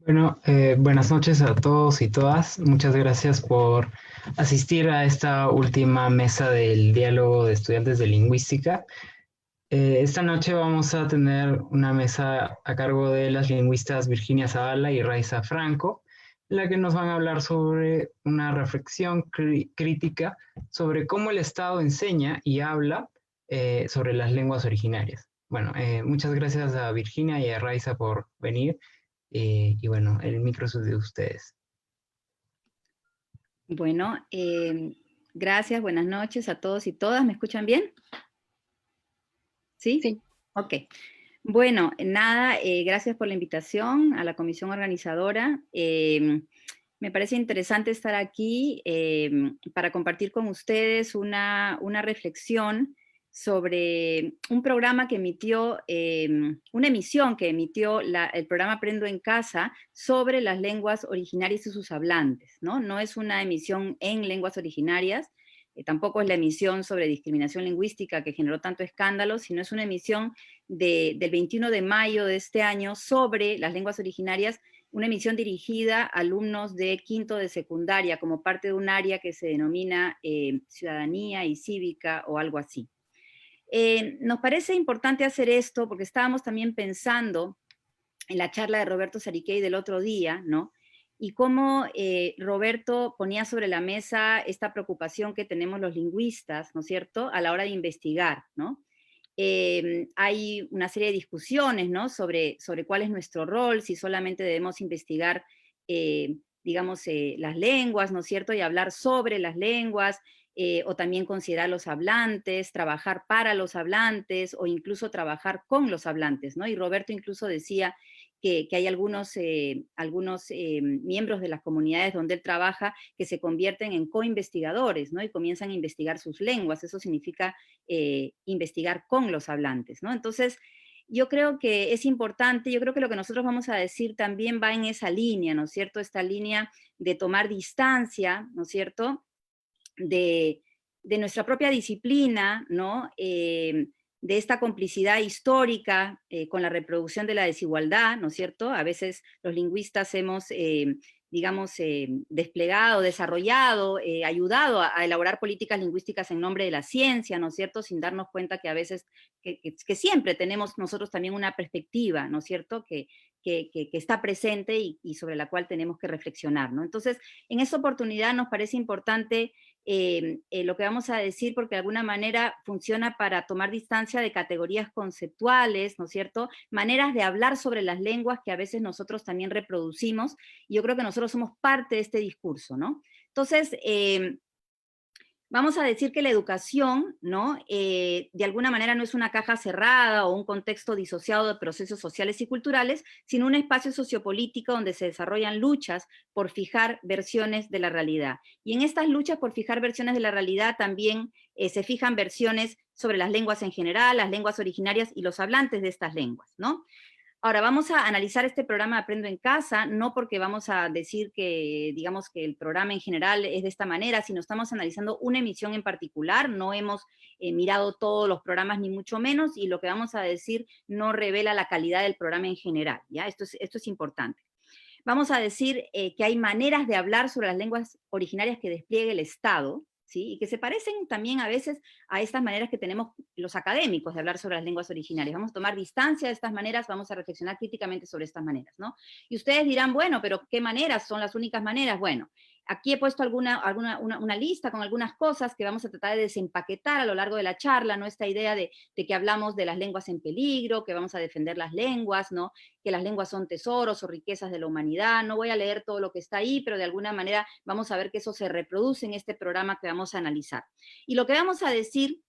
Bueno, buenas noches a todos y todas. Muchas gracias por asistir a esta última mesa del diálogo de estudiantes de lingüística. Esta noche vamos a tener una mesa a cargo de las lingüistas Virginia Zavala y Raiza Franco, en la que nos van a hablar sobre una reflexión crítica sobre cómo el Estado enseña y habla sobre las lenguas originarias. Bueno, muchas gracias a Virginia y a Raiza por venir. Y bueno, el micro es de ustedes. Bueno, gracias, buenas noches a todos y todas. ¿Me escuchan bien? ¿Sí? Sí, Ok. Bueno, nada, gracias por la invitación a la comisión organizadora. Me parece interesante estar aquí para compartir con ustedes una reflexión sobre un programa que emitió, una emisión que emitió el programa Aprendo en Casa sobre las lenguas originarias y sus hablantes, ¿no? No es una emisión en lenguas originarias, tampoco es la emisión sobre discriminación lingüística que generó tanto escándalo, sino es una emisión del 21 de mayo de este año sobre las lenguas originarias, una emisión dirigida a alumnos de quinto de secundaria como parte de un área que se denomina ciudadanía y cívica o algo así. Nos parece importante hacer esto porque estábamos también pensando en la charla de Roberto Sariquey del otro día, ¿no? Y cómo Roberto ponía sobre la mesa esta preocupación que tenemos los lingüistas, ¿no es cierto?, a la hora de investigar, ¿no? Hay una serie de discusiones, ¿no?, sobre cuál es nuestro rol, si solamente debemos investigar, digamos, las lenguas, ¿no es cierto?, y hablar sobre las lenguas, o también considerar los hablantes, trabajar para los hablantes, o incluso trabajar con los hablantes, ¿no? Y Roberto incluso decía que hay algunos miembros de las comunidades donde él trabaja que se convierten en coinvestigadores, ¿no? Y comienzan a investigar sus lenguas. Eso significa investigar con los hablantes, ¿no? Entonces, yo creo que es importante, yo creo que lo que nosotros vamos a decir también va en esa línea, ¿no es cierto? Esta línea de tomar distancia, ¿no es cierto?, de, de nuestra propia disciplina, ¿no? De esta complicidad histórica con la reproducción de la desigualdad, ¿no es cierto? A veces los lingüistas hemos, digamos, desplegado, desarrollado, ayudado a elaborar políticas lingüísticas en nombre de la ciencia, ¿no es cierto? Sin darnos cuenta que a veces, que siempre tenemos nosotros también una perspectiva, ¿no es cierto? Que está presente y sobre la cual tenemos que reflexionar, ¿no? Entonces, en esta oportunidad nos parece importante lo que vamos a decir, porque de alguna manera funciona para tomar distancia de categorías conceptuales, ¿no es cierto? Maneras de hablar sobre las lenguas que a veces nosotros también reproducimos, y yo creo que nosotros somos parte de este discurso, ¿no? Entonces, vamos a decir que la educación, ¿no?, de alguna manera no es una caja cerrada o un contexto disociado de procesos sociales y culturales, sino un espacio sociopolítico donde se desarrollan luchas por fijar versiones de la realidad. Y en estas luchas por fijar versiones de la realidad también se fijan versiones sobre las lenguas en general, las lenguas originarias y los hablantes de estas lenguas, ¿no? Ahora, vamos a analizar este programa Aprendo en Casa, no porque vamos a decir que, digamos, que el programa en general es de esta manera, sino estamos analizando una emisión en particular, no hemos mirado todos los programas ni mucho menos, y lo que vamos a decir no revela la calidad del programa en general, ¿ya? Esto es importante. Vamos a decir que hay maneras de hablar sobre las lenguas originarias que despliegue el Estado, ¿sí? Y que se parecen también a veces a estas maneras que tenemos los académicos de hablar sobre las lenguas originarias. Vamos a tomar distancia de estas maneras, vamos a reflexionar críticamente sobre estas maneras, ¿no? Y ustedes dirán, bueno, pero ¿qué maneras son las únicas maneras? Bueno, aquí he puesto una lista con algunas cosas que vamos a tratar de desempaquetar a lo largo de la charla, ¿no? Esta idea de que hablamos de las lenguas en peligro, que vamos a defender las lenguas, ¿no?, que las lenguas son tesoros o riquezas de la humanidad. No voy a leer todo lo que está ahí, pero de alguna manera vamos a ver que eso se reproduce en este programa que vamos a analizar. Y lo que vamos a decir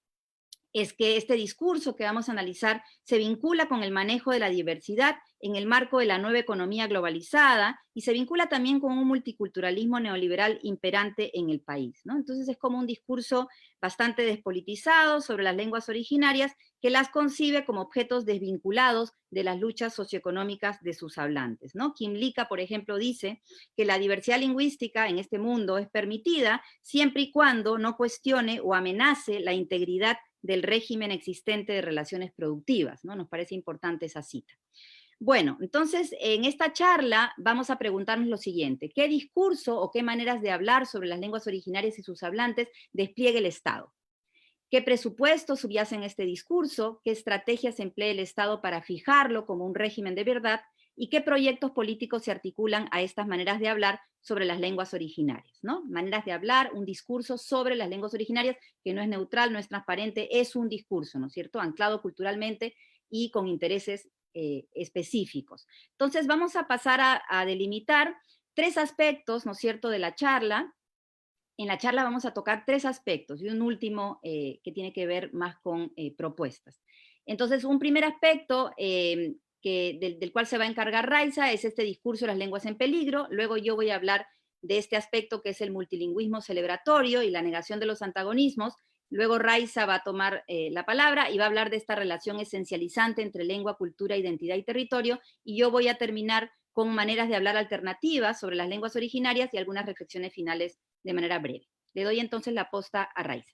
es que este discurso que vamos a analizar se vincula con el manejo de la diversidad en el marco de la nueva economía globalizada y se vincula también con un multiculturalismo neoliberal imperante en el país, ¿no? Entonces es como un discurso bastante despolitizado sobre las lenguas originarias que las concibe como objetos desvinculados de las luchas socioeconómicas de sus hablantes, ¿no? Kim Lika, por ejemplo, dice que la diversidad lingüística en este mundo es permitida siempre y cuando no cuestione o amenace la integridad del régimen existente de relaciones productivas, ¿no? Nos parece importante esa cita. Bueno, entonces en esta charla vamos a preguntarnos lo siguiente: ¿qué discurso o qué maneras de hablar sobre las lenguas originarias y sus hablantes despliega el Estado? ¿Qué presupuestos subyacen este discurso? ¿Qué estrategias emplea el Estado para fijarlo como un régimen de verdad? ¿Y qué proyectos políticos se articulan a estas maneras de hablar sobre las lenguas originarias? ¿No? Maneras de hablar, un discurso sobre las lenguas originarias que no es neutral, no es transparente, es un discurso, ¿no es cierto?, anclado culturalmente y con intereses específicos. Entonces vamos a pasar a delimitar tres aspectos, ¿no es cierto?, de la charla. En la charla vamos a tocar tres aspectos y un último que tiene que ver más con propuestas. Entonces, un primer aspecto del cual se va a encargar Raiza es este discurso de las lenguas en peligro. Luego yo voy a hablar de este aspecto que es el multilingüismo celebratorio y la negación de los antagonismos. Luego Raiza va a tomar la palabra y va a hablar de esta relación esencializante entre lengua, cultura, identidad y territorio. Y yo voy a terminar con maneras de hablar alternativas sobre las lenguas originarias y algunas reflexiones finales de manera breve. Le doy entonces la posta a Raiza.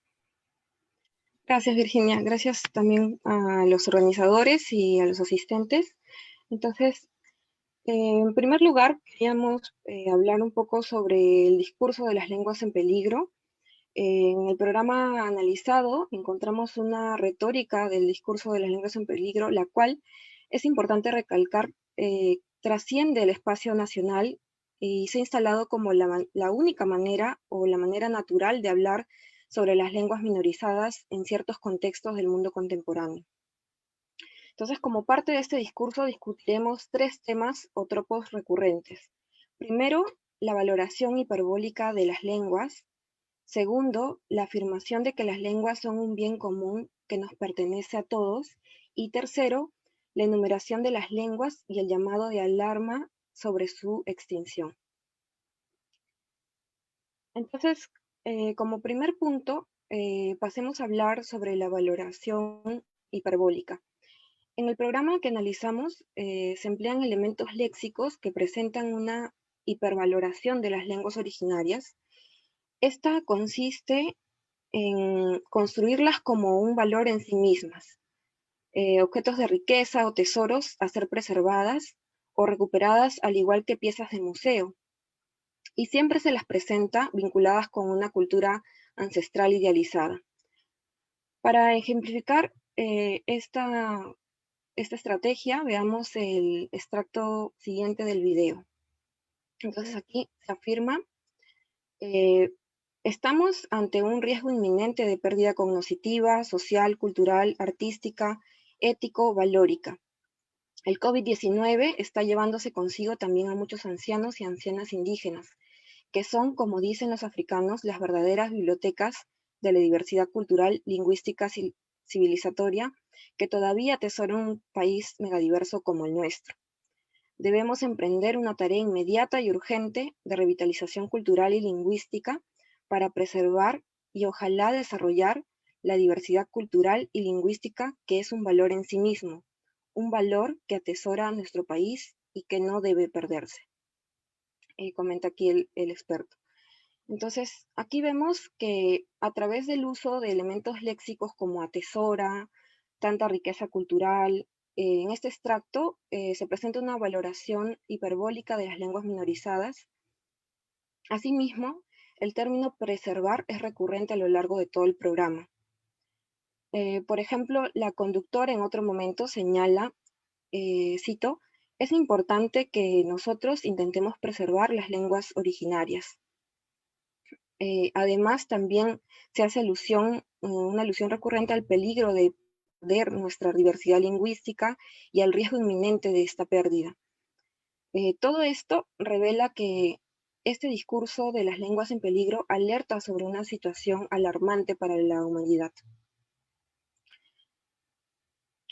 Gracias, Virginia. Gracias también a los organizadores y a los asistentes. Entonces, en primer lugar, queríamos hablar un poco sobre el discurso de las lenguas en peligro. En el programa analizado encontramos una retórica del discurso de las lenguas en peligro, la cual es importante recalcar, trasciende el espacio nacional y se ha instalado como la única manera o la manera natural de hablar sobre las lenguas minorizadas en ciertos contextos del mundo contemporáneo. Entonces, como parte de este discurso, discutiremos tres temas o tropos recurrentes. Primero, la valoración hiperbólica de las lenguas. Segundo, la afirmación de que las lenguas son un bien común que nos pertenece a todos. Y tercero, la enumeración de las lenguas y el llamado de alarma sobre su extinción. Entonces, como primer punto, pasemos a hablar sobre la valoración hiperbólica. En el programa que analizamos, se emplean elementos léxicos que presentan una hipervaloración de las lenguas originarias. Esta consiste en construirlas como un valor en sí mismas, objetos de riqueza o tesoros a ser preservadas o recuperadas al igual que piezas de museo. Y siempre se las presenta vinculadas con una cultura ancestral idealizada. Para ejemplificar esta estrategia, veamos el extracto siguiente del video. Entonces aquí se afirma, estamos ante un riesgo inminente de pérdida cognitiva, social, cultural, artística, ético, valórica. El COVID-19 está llevándose consigo también a muchos ancianos y ancianas indígenas, que son, como dicen los africanos, las verdaderas bibliotecas de la diversidad cultural, lingüística y civilizatoria, que todavía atesora un país megadiverso como el nuestro. Debemos emprender una tarea inmediata y urgente de revitalización cultural y lingüística para preservar y ojalá desarrollar la diversidad cultural y lingüística, que es un valor en sí mismo, un valor que atesora a nuestro país y que no debe perderse. Comenta aquí el experto. Entonces, aquí vemos que a través del uso de elementos léxicos como atesora, tanta riqueza cultural, en este extracto se presenta una valoración hiperbólica de las lenguas minorizadas. Asimismo, el término preservar es recurrente a lo largo de todo el programa. Por ejemplo, la conductora en otro momento señala, cito, es importante que nosotros intentemos preservar las lenguas originarias. Además, también se hace una alusión recurrente al peligro de perder nuestra diversidad lingüística y al riesgo inminente de esta pérdida. Todo esto revela que este discurso de las lenguas en peligro alerta sobre una situación alarmante para la humanidad.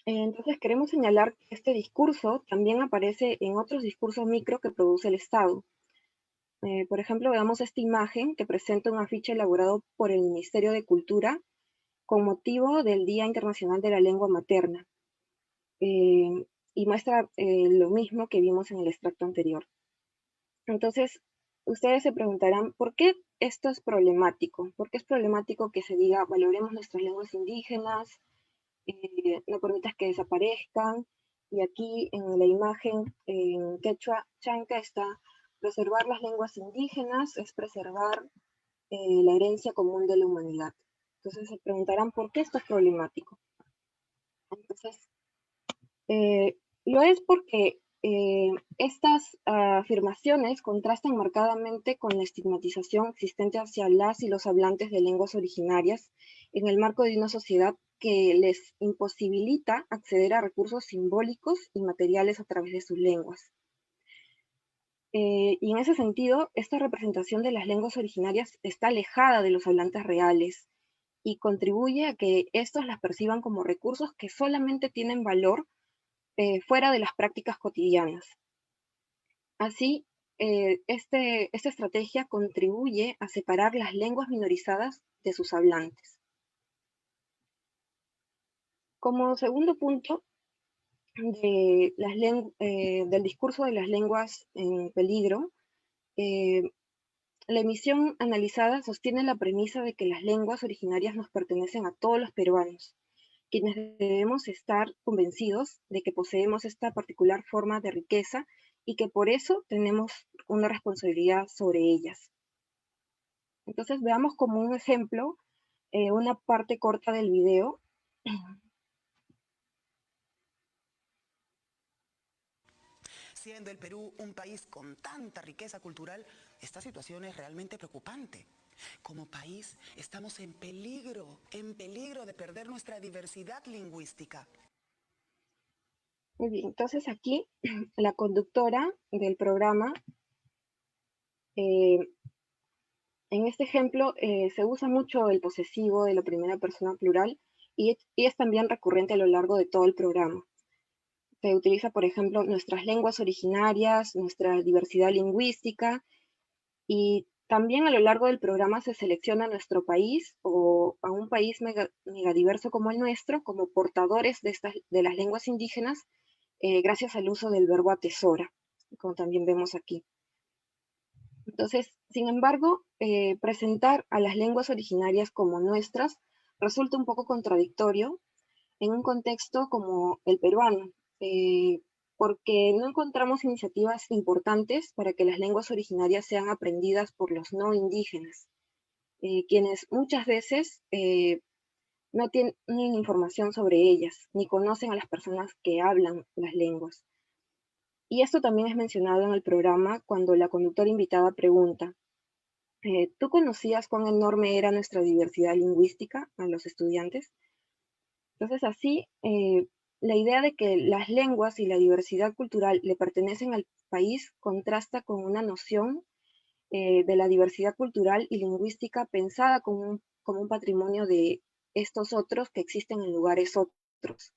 Entonces, queremos señalar que este discurso también aparece en otros discursos micro que produce el Estado. Por ejemplo, veamos esta imagen que presenta un afiche elaborado por el Ministerio de Cultura con motivo del Día Internacional de la Lengua Materna, y muestra lo mismo que vimos en el extracto anterior. Entonces, ustedes se preguntarán, ¿por qué esto es problemático? ¿Por qué es problemático que se diga, valoremos nuestras lenguas indígenas, no permitas que desaparezcan? Y aquí en la imagen en quechua chanca está: preservar las lenguas indígenas es preservar la herencia común de la humanidad. Entonces se preguntarán por qué esto es problemático. Entonces, lo es porque estas afirmaciones contrastan marcadamente con la estigmatización existente hacia las y los hablantes de lenguas originarias en el marco de una sociedad que les imposibilita acceder a recursos simbólicos y materiales a través de sus lenguas. Y en ese sentido, esta representación de las lenguas originarias está alejada de los hablantes reales y contribuye a que estos las perciban como recursos que solamente tienen valor fuera de las prácticas cotidianas. Así, esta estrategia contribuye a separar las lenguas minorizadas de sus hablantes. Como segundo punto del discurso de las lenguas en peligro, la emisión analizada sostiene la premisa de que las lenguas originarias nos pertenecen a todos los peruanos, quienes debemos estar convencidos de que poseemos esta particular forma de riqueza y que por eso tenemos una responsabilidad sobre ellas. Entonces veamos como un ejemplo una parte corta del video. Siendo el Perú un país con tanta riqueza cultural, esta situación es realmente preocupante. Como país estamos en peligro de perder nuestra diversidad lingüística. Muy bien, entonces aquí la conductora del programa, en este ejemplo se usa mucho el posesivo de la primera persona plural y es también recurrente a lo largo de todo el programa. Se utiliza, por ejemplo, nuestras lenguas originarias, nuestra diversidad lingüística, y también a lo largo del programa se selecciona nuestro país o a un país megadiverso como el nuestro como portadores de las lenguas indígenas gracias al uso del verbo atesora, como también vemos aquí. Entonces, sin embargo, presentar a las lenguas originarias como nuestras resulta un poco contradictorio en un contexto como el peruano, porque no encontramos iniciativas importantes para que las lenguas originarias sean aprendidas por los no indígenas, quienes muchas veces no tienen información sobre ellas, ni conocen a las personas que hablan las lenguas. Y esto también es mencionado en el programa cuando la conductora invitada pregunta: ¿tú conocías cuán enorme era nuestra diversidad lingüística a los estudiantes? Entonces así, la idea de que las lenguas y la diversidad cultural le pertenecen al país contrasta con una noción de la diversidad cultural y lingüística pensada como un patrimonio de estos otros que existen en lugares otros.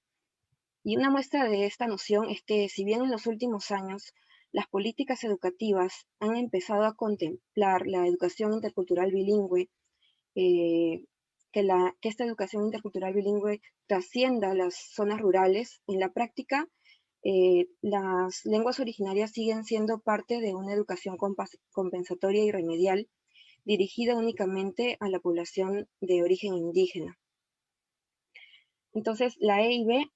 Y una muestra de esta noción es que si bien en los últimos años las políticas educativas han empezado a contemplar la educación intercultural bilingüe, eh, que esta educación intercultural bilingüe trascienda las zonas rurales, en la práctica las lenguas originarias siguen siendo parte de una educación compensatoria y remedial dirigida únicamente a la población de origen indígena. Entonces, la EIB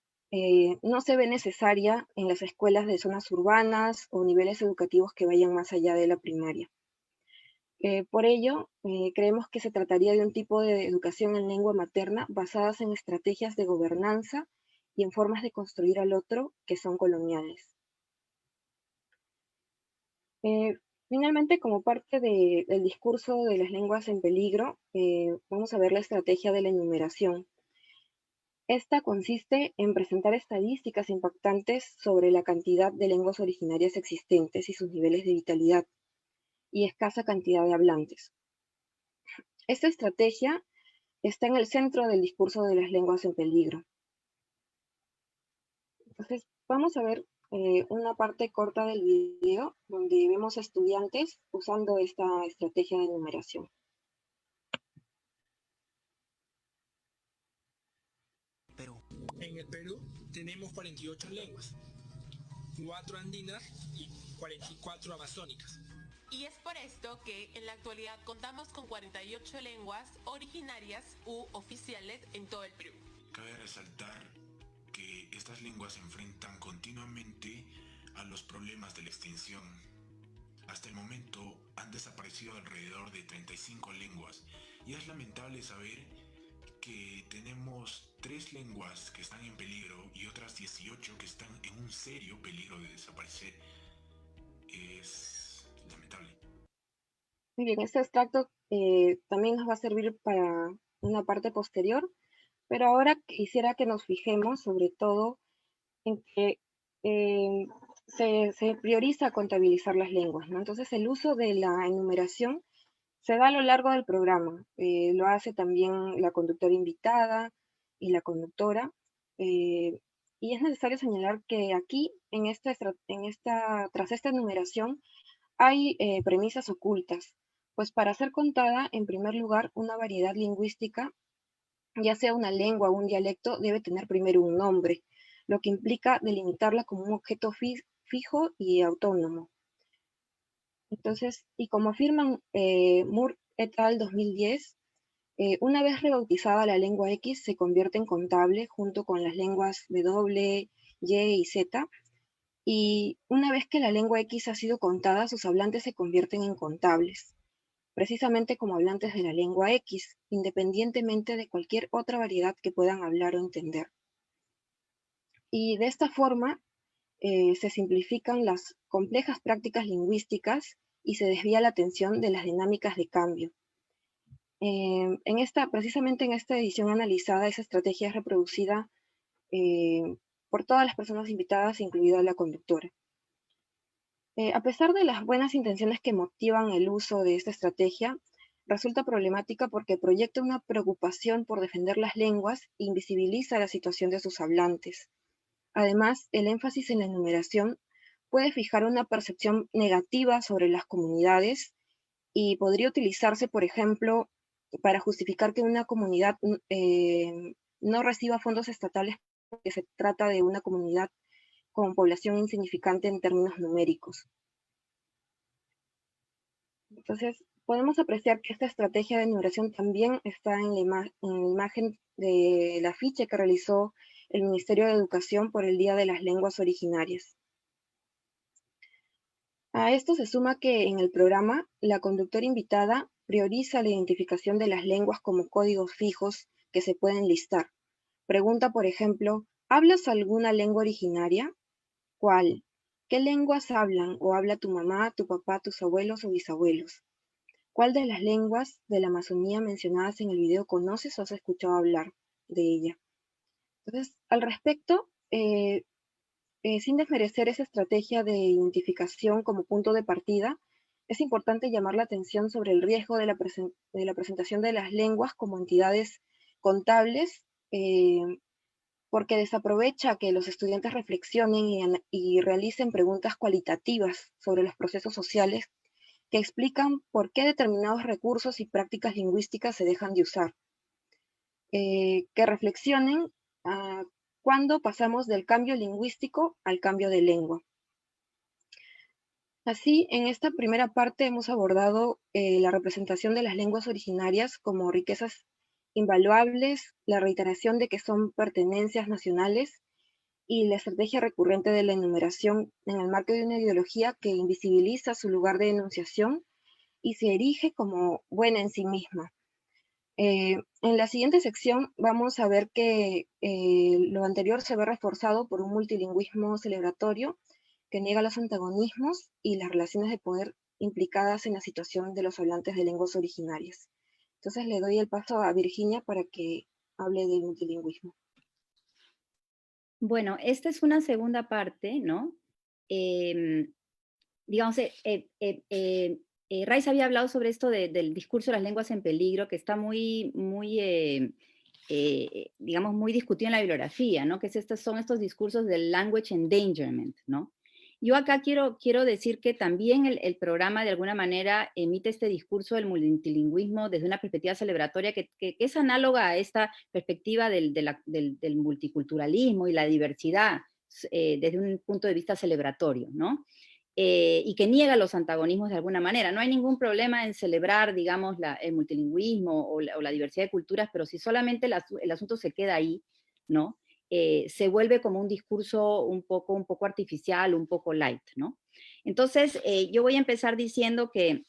no se ve necesaria en las escuelas de zonas urbanas o niveles educativos que vayan más allá de la primaria. Por ello, creemos que se trataría de un tipo de educación en lengua materna basadas en estrategias de gobernanza y en formas de construir al otro que son coloniales. Finalmente, como parte del discurso de las lenguas en peligro, vamos a ver la estrategia de la enumeración. Esta consiste en presentar estadísticas impactantes sobre la cantidad de lenguas originarias existentes y sus niveles de vitalidad y escasa cantidad de hablantes. Esta estrategia está en el centro del discurso de las lenguas en peligro. Entonces, vamos a ver una parte corta del video donde vemos a estudiantes usando esta estrategia de enumeración. Perú. En el Perú tenemos 48 lenguas, 4 andinas y 44 amazónicas. Y es por esto que en la actualidad contamos con 48 lenguas originarias u oficiales en todo el Perú. Cabe resaltar que estas lenguas se enfrentan continuamente a los problemas de la extinción. Hasta el momento han desaparecido alrededor de 35 lenguas y es lamentable saber que tenemos 3 lenguas que están en peligro y otras 18 que están en un serio peligro de desaparecer. Es lamentable. Muy bien, este extracto también nos va a servir para una parte posterior, pero ahora quisiera que nos fijemos sobre todo en que se prioriza contabilizar las lenguas, ¿no? Entonces el uso de la enumeración se da a lo largo del programa. Lo hace también la conductora invitada y la conductora. Y es necesario señalar que aquí, tras esta enumeración, hay premisas ocultas, pues para ser contada, en primer lugar, una variedad lingüística, ya sea una lengua o un dialecto, debe tener primero un nombre, lo que implica delimitarla como un objeto fijo y autónomo. Entonces, y como afirman Moore et al. 2010, una vez rebautizada la lengua X se convierte en contable junto con las lenguas W, Y y Z, y una vez que la lengua X ha sido contada, sus hablantes se convierten en contables, precisamente como hablantes de la lengua X, independientemente de cualquier otra variedad que puedan hablar o entender. Y de esta forma se simplifican las complejas prácticas lingüísticas y se desvía la atención de las dinámicas de cambio. Precisamente en esta edición analizada, esa estrategia es reproducida por todas las personas invitadas, incluida la conductora. A pesar de las buenas intenciones que motivan el uso de esta estrategia, resulta problemática porque proyecta una preocupación por defender las lenguas e invisibiliza la situación de sus hablantes. Además, el énfasis en la enumeración puede fijar una percepción negativa sobre las comunidades y podría utilizarse, por ejemplo, para justificar que una comunidad no reciba fondos estatales porque se trata de una comunidad con población insignificante en términos numéricos. Entonces, podemos apreciar que esta estrategia de enumeración también está en la imagen del afiche que realizó el Ministerio de Educación por el Día de las Lenguas Originarias. A esto se suma que en el programa, la conductora invitada prioriza la identificación de las lenguas como códigos fijos que se pueden listar. Pregunta, por ejemplo, ¿hablas alguna lengua originaria? ¿Cuál? ¿Qué lenguas hablan o habla tu mamá, tu papá, tus abuelos o bisabuelos? ¿Cuál de las lenguas de la Amazonía mencionadas en el video conoces o has escuchado hablar de ella? Entonces, al respecto, sin desmerecer esa estrategia de identificación como punto de partida, es importante llamar la atención sobre el riesgo de la presentación de las lenguas como entidades contables, porque desaprovecha que los estudiantes reflexionen y realicen preguntas cualitativas sobre los procesos sociales que explican por qué determinados recursos y prácticas lingüísticas se dejan de usar. Que reflexionen cuando pasamos del cambio lingüístico al cambio de lengua. Así, en esta primera parte hemos abordado la representación de las lenguas originarias como riquezas invaluables, la reiteración de que son pertenencias nacionales y la estrategia recurrente de la enumeración en el marco de una ideología que invisibiliza su lugar de enunciación y se erige como buena en sí misma. En la siguiente sección vamos a ver que lo anterior se ve reforzado por un multilingüismo celebratorio que niega los antagonismos y las relaciones de poder implicadas en la situación de los hablantes de lenguas originarias. Entonces le doy el paso a Virginia para que hable del multilingüismo. Bueno, esta es una segunda parte, ¿no? Digamos, Rice había hablado sobre esto del discurso de las lenguas en peligro, que está digamos, muy discutido en la bibliografía, ¿no? Que son estos discursos del language endangerment, ¿no? Yo acá quiero decir que también el programa de alguna manera emite este discurso del multilingüismo desde una perspectiva celebratoria que es análoga a esta perspectiva del multiculturalismo y la diversidad desde un punto de vista celebratorio, ¿no? Y que niega los antagonismos de alguna manera. No hay ningún problema en celebrar, digamos, el multilingüismo o la diversidad de culturas, pero si solamente el asunto se queda ahí, ¿no? se vuelve como un discurso un poco artificial, un poco light, ¿no? Entonces, yo voy a empezar diciendo que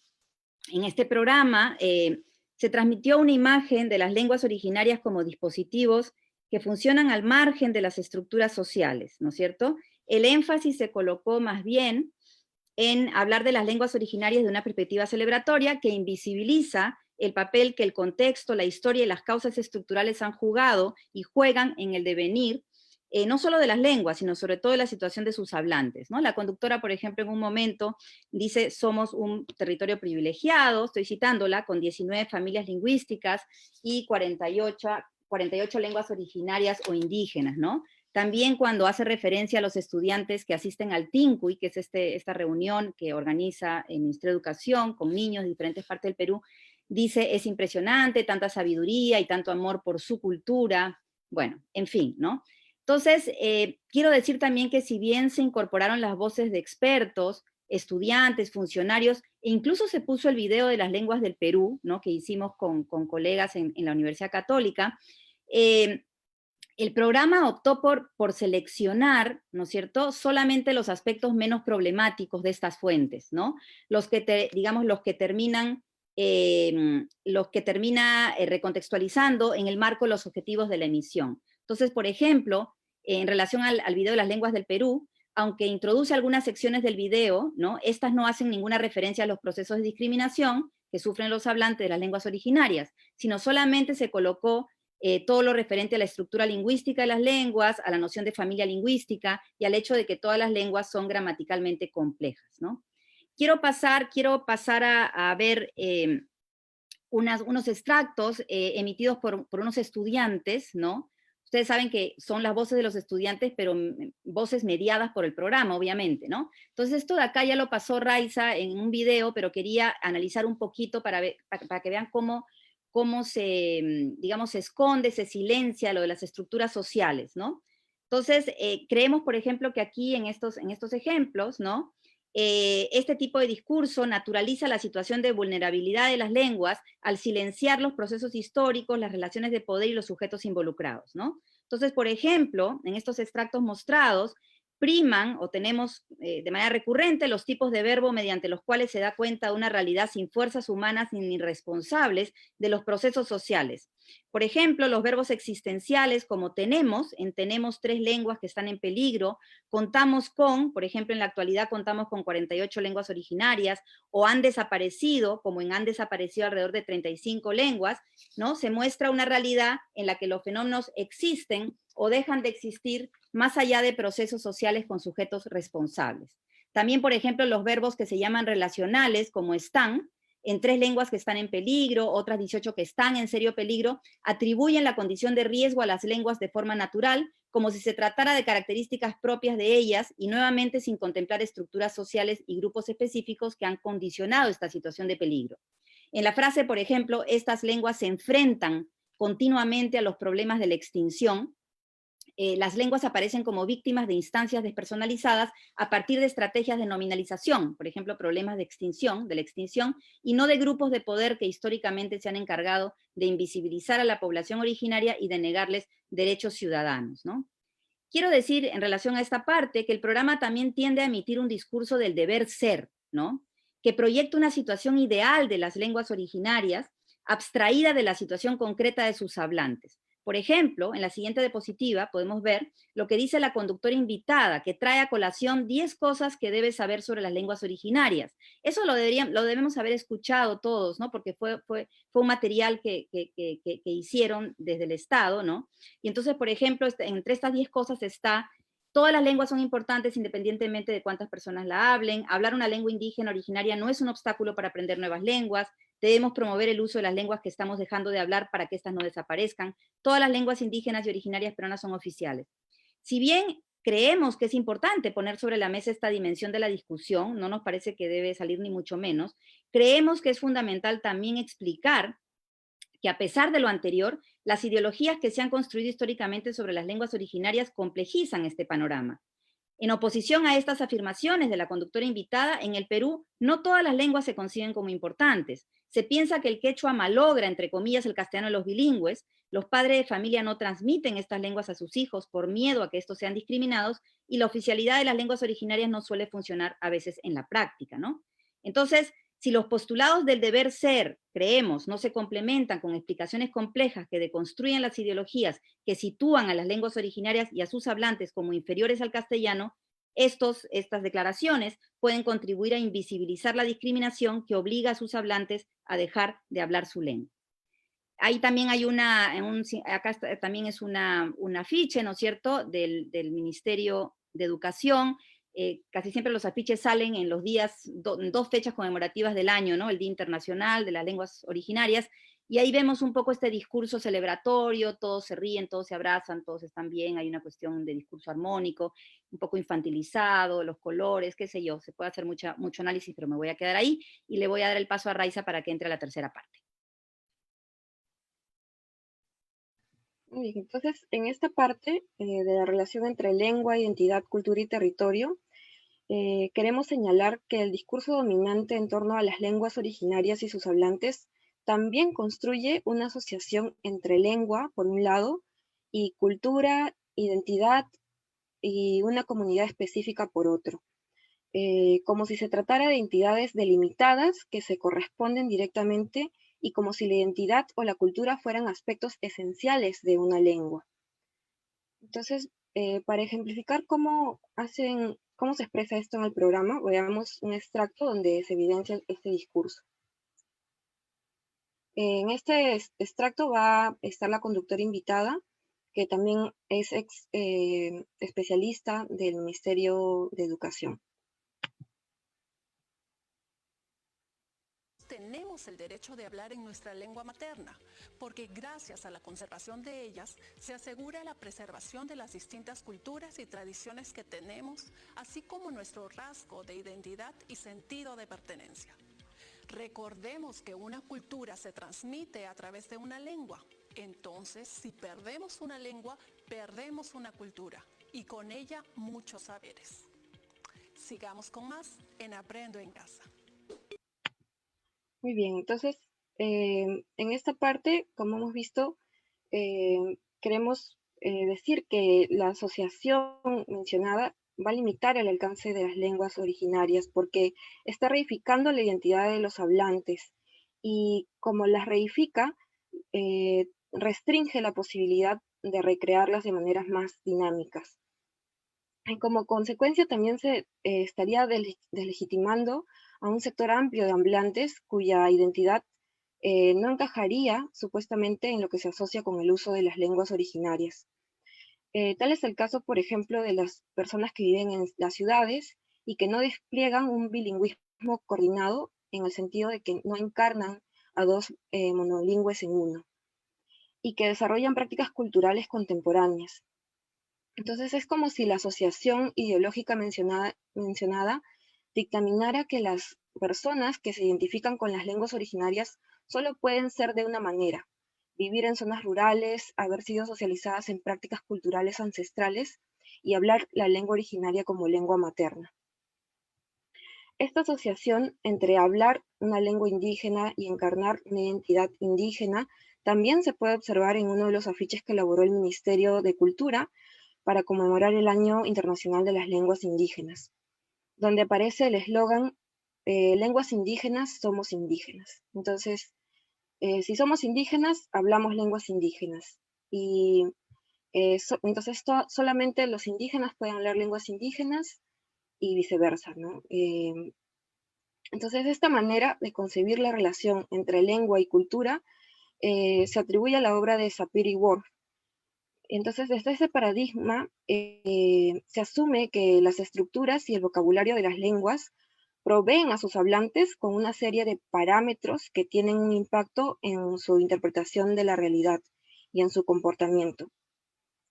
en este programa se transmitió una imagen de las lenguas originarias como dispositivos que funcionan al margen de las estructuras sociales, ¿no es cierto? El énfasis se colocó más bien en hablar de las lenguas originarias de una perspectiva celebratoria que invisibiliza el papel que el contexto, la historia y las causas estructurales han jugado y juegan en el devenir, no solo de las lenguas, sino sobre todo de la situación de sus hablantes, ¿no? La conductora, por ejemplo, en un momento dice, somos un territorio privilegiado, estoy citándola, con 19 familias lingüísticas y 48 lenguas originarias o indígenas, ¿no? También cuando hace referencia a los estudiantes que asisten al TINCUY, que es esta reunión que organiza el Ministerio de Educación con niños de diferentes partes del Perú, dice, es impresionante, tanta sabiduría y tanto amor por su cultura, bueno, en fin, ¿no? Entonces, quiero decir también que si bien se incorporaron las voces de expertos, estudiantes, funcionarios, e incluso se puso el video de las lenguas del Perú, ¿no? Que hicimos con colegas en la Universidad Católica, el programa optó por seleccionar, ¿no es cierto?, solamente los aspectos menos problemáticos de estas fuentes, ¿no? Los que termina recontextualizando en el marco de los objetivos de la emisión. Entonces, por ejemplo, en relación al video de las lenguas del Perú, aunque introduce algunas secciones del video, ¿no?, estas no hacen ninguna referencia a los procesos de discriminación que sufren los hablantes de las lenguas originarias, sino solamente se colocó todo lo referente a la estructura lingüística de las lenguas, a la noción de familia lingüística y al hecho de que todas las lenguas son gramaticalmente complejas, ¿no? Quiero pasar a ver unos extractos emitidos por unos estudiantes, ¿no? Ustedes saben que son las voces de los estudiantes, pero voces mediadas por el programa, obviamente, ¿no? Entonces esto de acá ya lo pasó Raiza en un video, pero quería analizar un poquito para que vean cómo se, digamos, se esconde, se silencia lo de las estructuras sociales, ¿no? Entonces, creemos, por ejemplo, que aquí en estos ejemplos, ¿no?, este tipo de discurso naturaliza la situación de vulnerabilidad de las lenguas al silenciar los procesos históricos, las relaciones de poder y los sujetos involucrados, ¿no? Entonces, por ejemplo, en estos extractos mostrados, priman o tenemos de manera recurrente los tipos de verbo mediante los cuales se da cuenta de una realidad sin fuerzas humanas ni responsables de los procesos sociales. Por ejemplo, los verbos existenciales como tenemos, en tenemos 3 lenguas que están en peligro, contamos con, por ejemplo, en la actualidad contamos con 48 lenguas originarias, o han desaparecido, como en han desaparecido alrededor de 35 lenguas, ¿no? Se muestra una realidad en la que los fenómenos existen o dejan de existir más allá de procesos sociales con sujetos responsables. También, por ejemplo, los verbos que se llaman relacionales, como están, en 3 lenguas que están en peligro, otras 18 que están en serio peligro, atribuyen la condición de riesgo a las lenguas de forma natural, como si se tratara de características propias de ellas, y nuevamente sin contemplar estructuras sociales y grupos específicos que han condicionado esta situación de peligro. En la frase, por ejemplo, estas lenguas se enfrentan continuamente a los problemas de la extinción, las lenguas aparecen como víctimas de instancias despersonalizadas a partir de estrategias de nominalización, por ejemplo, problemas de la extinción, y no de grupos de poder que históricamente se han encargado de invisibilizar a la población originaria y de negarles derechos ciudadanos, ¿no? Quiero decir, en relación a esta parte, que el programa también tiende a emitir un discurso del deber ser, ¿no?, que proyecta una situación ideal de las lenguas originarias, abstraída de la situación concreta de sus hablantes. Por ejemplo, en la siguiente diapositiva podemos ver lo que dice la conductora invitada, que trae a colación 10 cosas que debes saber sobre las lenguas originarias. Eso lo debemos haber escuchado todos, ¿no? Porque fue un material que hicieron desde el Estado, ¿no? Y entonces, por ejemplo, entre estas 10 cosas está: todas las lenguas son importantes independientemente de cuántas personas la hablen. Hablar una lengua indígena originaria no es un obstáculo para aprender nuevas lenguas. Debemos promover el uso de las lenguas que estamos dejando de hablar para que éstas no desaparezcan. Todas las lenguas indígenas y originarias peruanas son oficiales. Si bien creemos que es importante poner sobre la mesa esta dimensión de la discusión, no nos parece que debe salir ni mucho menos, creemos que es fundamental también explicar que, a pesar de lo anterior, las ideologías que se han construido históricamente sobre las lenguas originarias complejizan este panorama. En oposición a estas afirmaciones de la conductora invitada, en el Perú no todas las lenguas se conciben como importantes. Se piensa que el quechua malogra, entre comillas, el castellano de los bilingües. Los padres de familia no transmiten estas lenguas a sus hijos por miedo a que estos sean discriminados, y la oficialidad de las lenguas originarias no suele funcionar a veces en la práctica, ¿no? Entonces, si los postulados del deber ser, creemos, no se complementan con explicaciones complejas que deconstruyen las ideologías que sitúan a las lenguas originarias y a sus hablantes como inferiores al castellano, estas declaraciones pueden contribuir a invisibilizar la discriminación que obliga a sus hablantes a dejar de hablar su lengua. Ahí también hay acá también es un afiche, ¿no es cierto?, del Ministerio de Educación. Casi siempre los afiches salen en los días, dos fechas conmemorativas del año, ¿no? El Día Internacional de las Lenguas Originarias, y ahí vemos un poco este discurso celebratorio, todos se ríen, todos se abrazan, todos están bien, hay una cuestión de discurso armónico, un poco infantilizado, los colores, qué sé yo, se puede hacer mucho análisis, pero me voy a quedar ahí, y le voy a dar el paso a Raiza para que entre a la tercera parte. Muy bien, entonces, en esta parte de la relación entre lengua, identidad, cultura y territorio, queremos señalar que el discurso dominante en torno a las lenguas originarias y sus hablantes también construye una asociación entre lengua, por un lado, y cultura, identidad y una comunidad específica, por otro. Como si se tratara de entidades delimitadas que se corresponden directamente y como si la identidad o la cultura fueran aspectos esenciales de una lengua. Entonces, para ejemplificar cómo se expresa esto en el programa, veamos un extracto donde se evidencia este discurso. En este extracto va a estar la conductora invitada, que también es especialista del Ministerio de Educación. Tenemos el derecho de hablar en nuestra lengua materna, porque gracias a la conservación de ellas se asegura la preservación de las distintas culturas y tradiciones que tenemos, así como nuestro rasgo de identidad y sentido de pertenencia. Recordemos que una cultura se transmite a través de una lengua. Entonces, si perdemos una lengua, perdemos una cultura y con ella muchos saberes. Sigamos con más en Aprendo en Casa. Muy bien, entonces, en esta parte, como hemos visto, queremos decir que la asociación mencionada va a limitar el alcance de las lenguas originarias porque está reificando la identidad de los hablantes y como las reifica, restringe la posibilidad de recrearlas de maneras más dinámicas. Y como consecuencia también se estaría deslegitimando a un sector amplio de hablantes cuya identidad no encajaría supuestamente en lo que se asocia con el uso de las lenguas originarias. Tal es el caso, por ejemplo, de las personas que viven en las ciudades y que no despliegan un bilingüismo coordinado en el sentido de que no encarnan a dos monolingües en uno y que desarrollan prácticas culturales contemporáneas. Entonces es como si la asociación ideológica mencionada dictaminara que las personas que se identifican con las lenguas originarias solo pueden ser de una manera: vivir en zonas rurales, haber sido socializadas en prácticas culturales ancestrales y hablar la lengua originaria como lengua materna. Esta asociación entre hablar una lengua indígena y encarnar una identidad indígena también se puede observar en uno de los afiches que elaboró el Ministerio de Cultura para conmemorar el Año Internacional de las Lenguas Indígenas, donde aparece el eslogan lenguas indígenas, somos indígenas. Entonces, si somos indígenas, hablamos lenguas indígenas. Y entonces solamente los indígenas pueden hablar lenguas indígenas y viceversa, ¿no? Entonces, esta manera de concebir la relación entre lengua y cultura se atribuye a la obra de Sapir-Whorf. Entonces, desde ese paradigma, se asume que las estructuras y el vocabulario de las lenguas proveen a sus hablantes con una serie de parámetros que tienen un impacto en su interpretación de la realidad y en su comportamiento.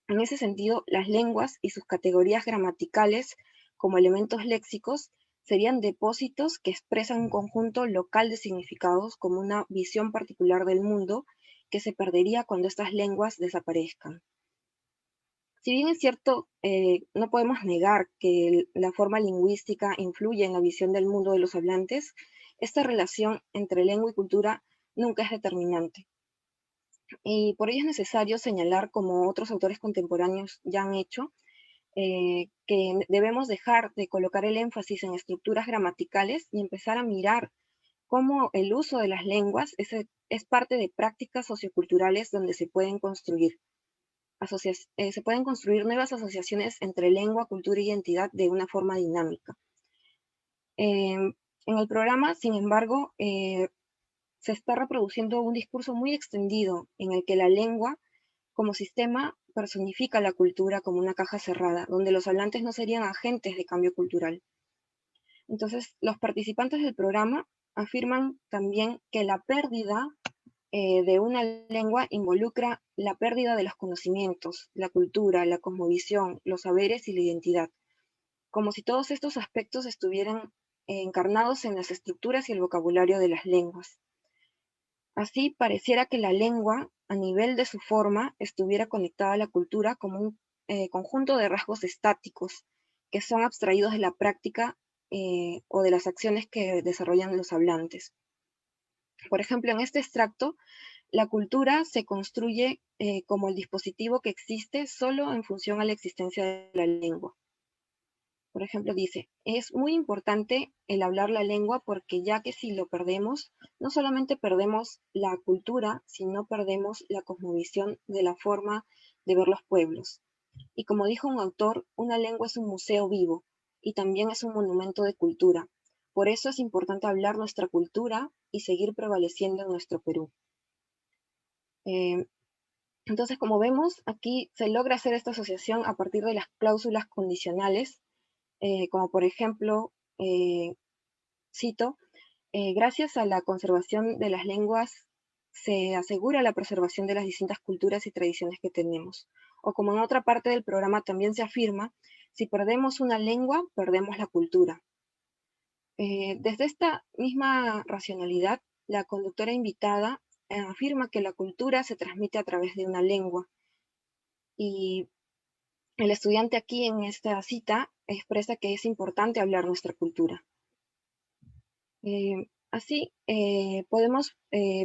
En ese sentido, las lenguas y sus categorías gramaticales como elementos léxicos serían depósitos que expresan un conjunto local de significados como una visión particular del mundo que se perdería cuando estas lenguas desaparezcan. Si bien es cierto, no podemos negar que la forma lingüística influye en la visión del mundo de los hablantes, esta relación entre lengua y cultura nunca es determinante. Y por ello es necesario señalar, como otros autores contemporáneos ya han hecho, que debemos dejar de colocar el énfasis en estructuras gramaticales y empezar a mirar cómo el uso de las lenguas es parte de prácticas socioculturales donde se pueden construir nuevas asociaciones entre lengua, cultura y identidad de una forma dinámica. En el programa, sin embargo, se está reproduciendo un discurso muy extendido en el que la lengua como sistema personifica la cultura como una caja cerrada, donde los hablantes no serían agentes de cambio cultural. Entonces, los participantes del programa afirman también que la pérdida de una lengua involucra la pérdida de los conocimientos, la cultura, la cosmovisión, los saberes y la identidad, como si todos estos aspectos estuvieran encarnados en las estructuras y el vocabulario de las lenguas. Así, pareciera que la lengua, a nivel de su forma, estuviera conectada a la cultura como un conjunto de rasgos estáticos que son abstraídos de la práctica o de las acciones que desarrollan los hablantes. Por ejemplo, en este extracto, la cultura se construye como el dispositivo que existe solo en función a la existencia de la lengua. Por ejemplo, dice, es muy importante el hablar la lengua porque ya que si lo perdemos, no solamente perdemos la cultura, sino perdemos la cosmovisión de la forma de ver los pueblos. Y como dijo un autor, una lengua es un museo vivo y también es un monumento de cultura. Por eso es importante hablar nuestra cultura y seguir prevaleciendo en nuestro Perú. Entonces, como vemos, aquí se logra hacer esta asociación a partir de las cláusulas condicionales, como por ejemplo, cito, gracias a la conservación de las lenguas se asegura la preservación de las distintas culturas y tradiciones que tenemos. O como en otra parte del programa también se afirma, si perdemos una lengua, perdemos la cultura. Desde esta misma racionalidad, la conductora invitada afirma que la cultura se transmite a través de una lengua. Y el estudiante aquí en esta cita expresa que es importante hablar nuestra cultura. Así, podemos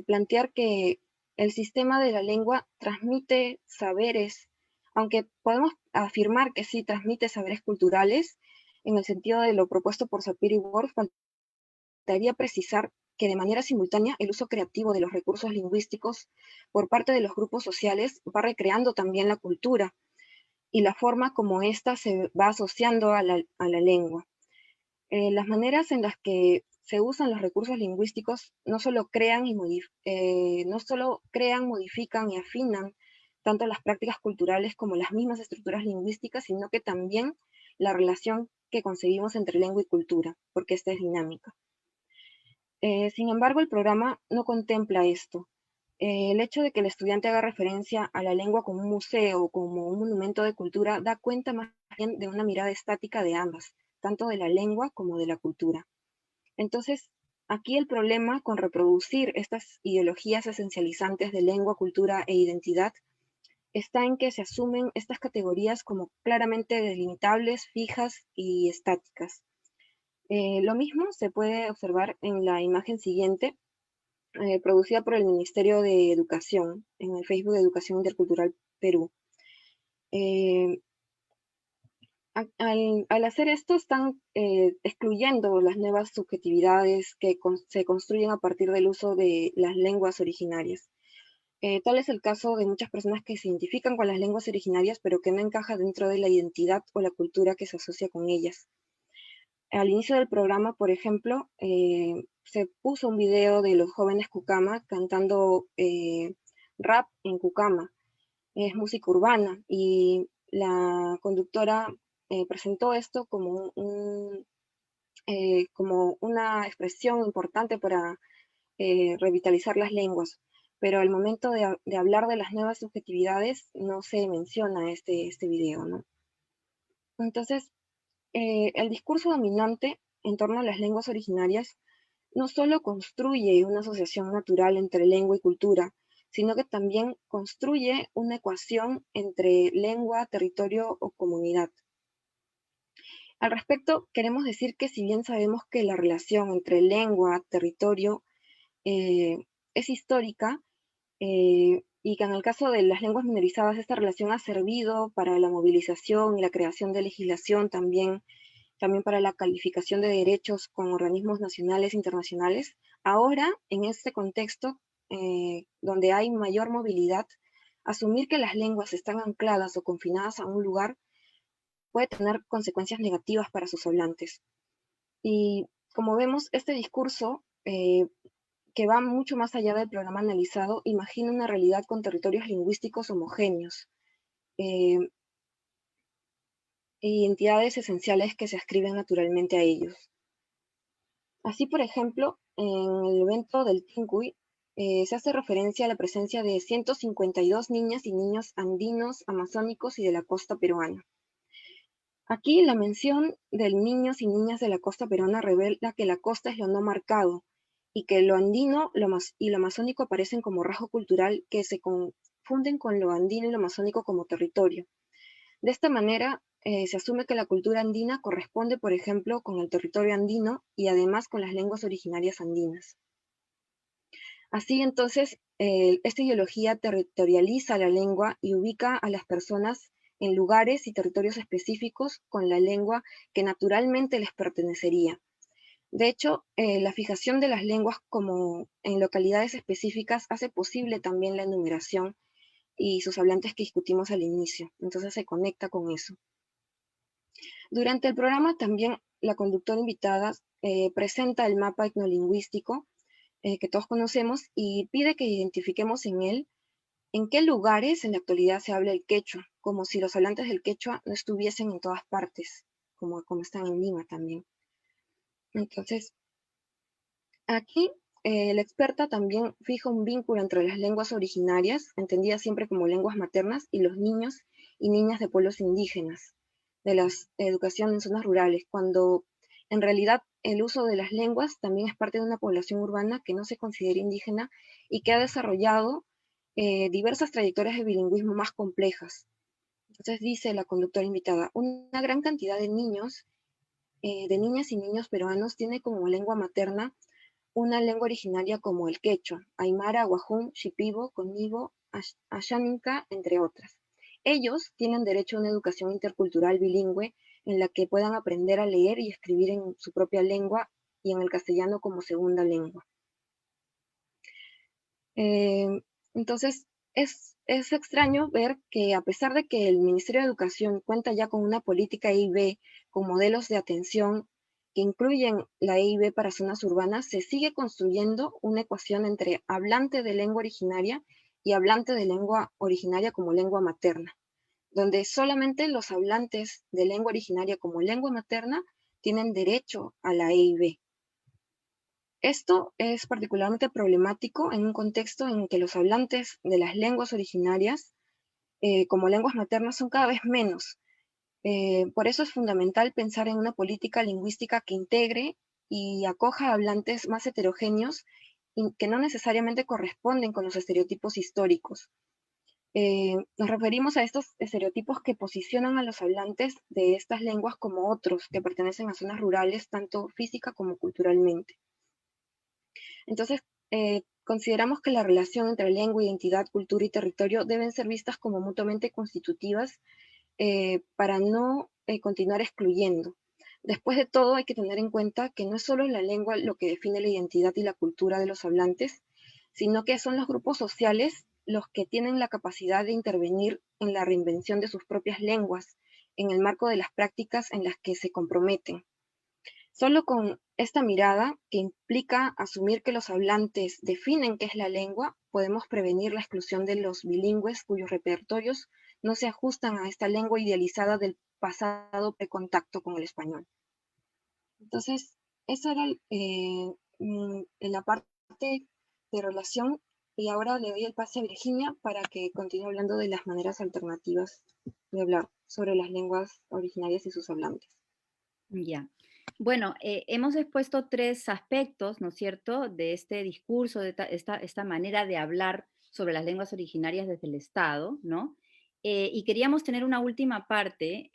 plantear que el sistema de la lengua transmite saberes, aunque podemos afirmar que sí transmite saberes culturales, en el sentido de lo propuesto por Sapir-Whorf, faltaría precisar que de manera simultánea el uso creativo de los recursos lingüísticos por parte de los grupos sociales va recreando también la cultura y la forma como ésta se va asociando a la lengua. Las maneras en las que se usan los recursos lingüísticos no solo crean, modifican y afinan tanto las prácticas culturales como las mismas estructuras lingüísticas, sino que también la relación que concebimos entre lengua y cultura, porque esta es dinámica. Sin embargo, el programa no contempla esto. El hecho de que el estudiante haga referencia a la lengua como un museo o como un monumento de cultura da cuenta más bien de una mirada estática de ambas, tanto de la lengua como de la cultura. Entonces, aquí el problema con reproducir estas ideologías esencializantes de lengua, cultura e identidad está en que se asumen estas categorías como claramente delimitables, fijas y estáticas. Lo mismo se puede observar en la imagen siguiente, producida por el Ministerio de Educación, en el Facebook de Educación Intercultural Perú. Al hacer esto están excluyendo las nuevas subjetividades que se construyen a partir del uso de las lenguas originarias. Tal es el caso de muchas personas que se identifican con las lenguas originarias, pero que no encaja dentro de la identidad o la cultura que se asocia con ellas. Al inicio del programa, por ejemplo, se puso un video de los jóvenes Cucama cantando rap en Cucama. Es música urbana y la conductora presentó esto como, como una expresión importante para revitalizar las lenguas. Pero al momento de hablar de las nuevas subjetividades no se menciona este video, ¿no? Entonces, el discurso dominante en torno a las lenguas originarias no solo construye una asociación natural entre lengua y cultura, sino que también construye una ecuación entre lengua, territorio o comunidad. Al respecto, queremos decir que si bien sabemos que la relación entre lengua, territorio, es histórica, y que en el caso de las lenguas minorizadas esta relación ha servido para la movilización y la creación de legislación, también para la calificación de derechos con organismos nacionales e internacionales. Ahora, en este contexto, donde hay mayor movilidad, asumir que las lenguas están ancladas o confinadas a un lugar puede tener consecuencias negativas para sus hablantes. Y como vemos, este discurso, que va mucho más allá del programa analizado, imagina una realidad con territorios lingüísticos homogéneos, y entidades esenciales que se ascriben naturalmente a ellos. Así, por ejemplo, en el evento del Tincuy se hace referencia a la presencia de 152 niñas y niños andinos, amazónicos y de la costa peruana. Aquí la mención de niños y niñas de la costa peruana revela que la costa es lo no marcado y que lo andino y lo amazónico aparecen como rasgo cultural que se confunden con lo andino y lo amazónico como territorio. De esta manera, se asume que la cultura andina corresponde, por ejemplo, con el territorio andino y además con las lenguas originarias andinas. Así entonces, esta ideología territorializa la lengua y ubica a las personas en lugares y territorios específicos con la lengua que naturalmente les pertenecería. De hecho, la fijación de las lenguas como en localidades específicas hace posible también la enumeración y sus hablantes que discutimos al inicio. Entonces se conecta con eso. Durante el programa también la conductora invitada presenta el mapa etnolingüístico que todos conocemos y pide que identifiquemos en él en qué lugares en la actualidad se habla el quechua, como si los hablantes del quechua no estuviesen en todas partes, como están en Lima también. Entonces, aquí la experta también fija un vínculo entre las lenguas originarias, entendidas siempre como lenguas maternas, y los niños y niñas de pueblos indígenas, de la educación en zonas rurales, cuando en realidad el uso de las lenguas también es parte de una población urbana que no se considera indígena y que ha desarrollado diversas trayectorias de bilingüismo más complejas. Entonces dice la conductora invitada, una gran cantidad de niños, de niñas y niños peruanos tiene como lengua materna una lengua originaria como el quechua, aymara, guajún, shipibo, conibo, ashaninka, entre otras. Ellos tienen derecho a una educación intercultural bilingüe en la que puedan aprender a leer y escribir en su propia lengua y en el castellano como segunda lengua. Entonces, es extraño ver que a pesar de que el Ministerio de Educación cuenta ya con una política EIB con modelos de atención que incluyen la EIB para zonas urbanas, se sigue construyendo una ecuación entre hablante de lengua originaria y hablante de lengua originaria como lengua materna, donde solamente los hablantes de lengua originaria como lengua materna tienen derecho a la EIB. Esto es particularmente problemático en un contexto en que los hablantes de las lenguas originarias como lenguas maternas son cada vez menos. Por eso es fundamental pensar en una política lingüística que integre y acoja a hablantes más heterogéneos y que no necesariamente corresponden con los estereotipos históricos. Nos referimos a estos estereotipos que posicionan a los hablantes de estas lenguas como otros que pertenecen a zonas rurales, tanto física como culturalmente. Entonces, consideramos que la relación entre lengua, identidad, cultura y territorio deben ser vistas como mutuamente constitutivas para no continuar excluyendo. Después de todo, hay que tener en cuenta que no es solo la lengua lo que define la identidad y la cultura de los hablantes, sino que son los grupos sociales los que tienen la capacidad de intervenir en la reinvención de sus propias lenguas, en el marco de las prácticas en las que se comprometen. Solo con esta mirada, que implica asumir que los hablantes definen qué es la lengua, podemos prevenir la exclusión de los bilingües cuyos repertorios no se ajustan a esta lengua idealizada del pasado precontacto con el español. Entonces, esa era en la parte de relación, y ahora le doy el pase a Virginia para que continúe hablando de las maneras alternativas de hablar sobre las lenguas originarias y sus hablantes. Ya. Bueno, hemos expuesto 3 aspectos, ¿no es cierto?, de este discurso, de esta manera de hablar sobre las lenguas originarias desde el Estado, ¿no? Y queríamos tener una última parte,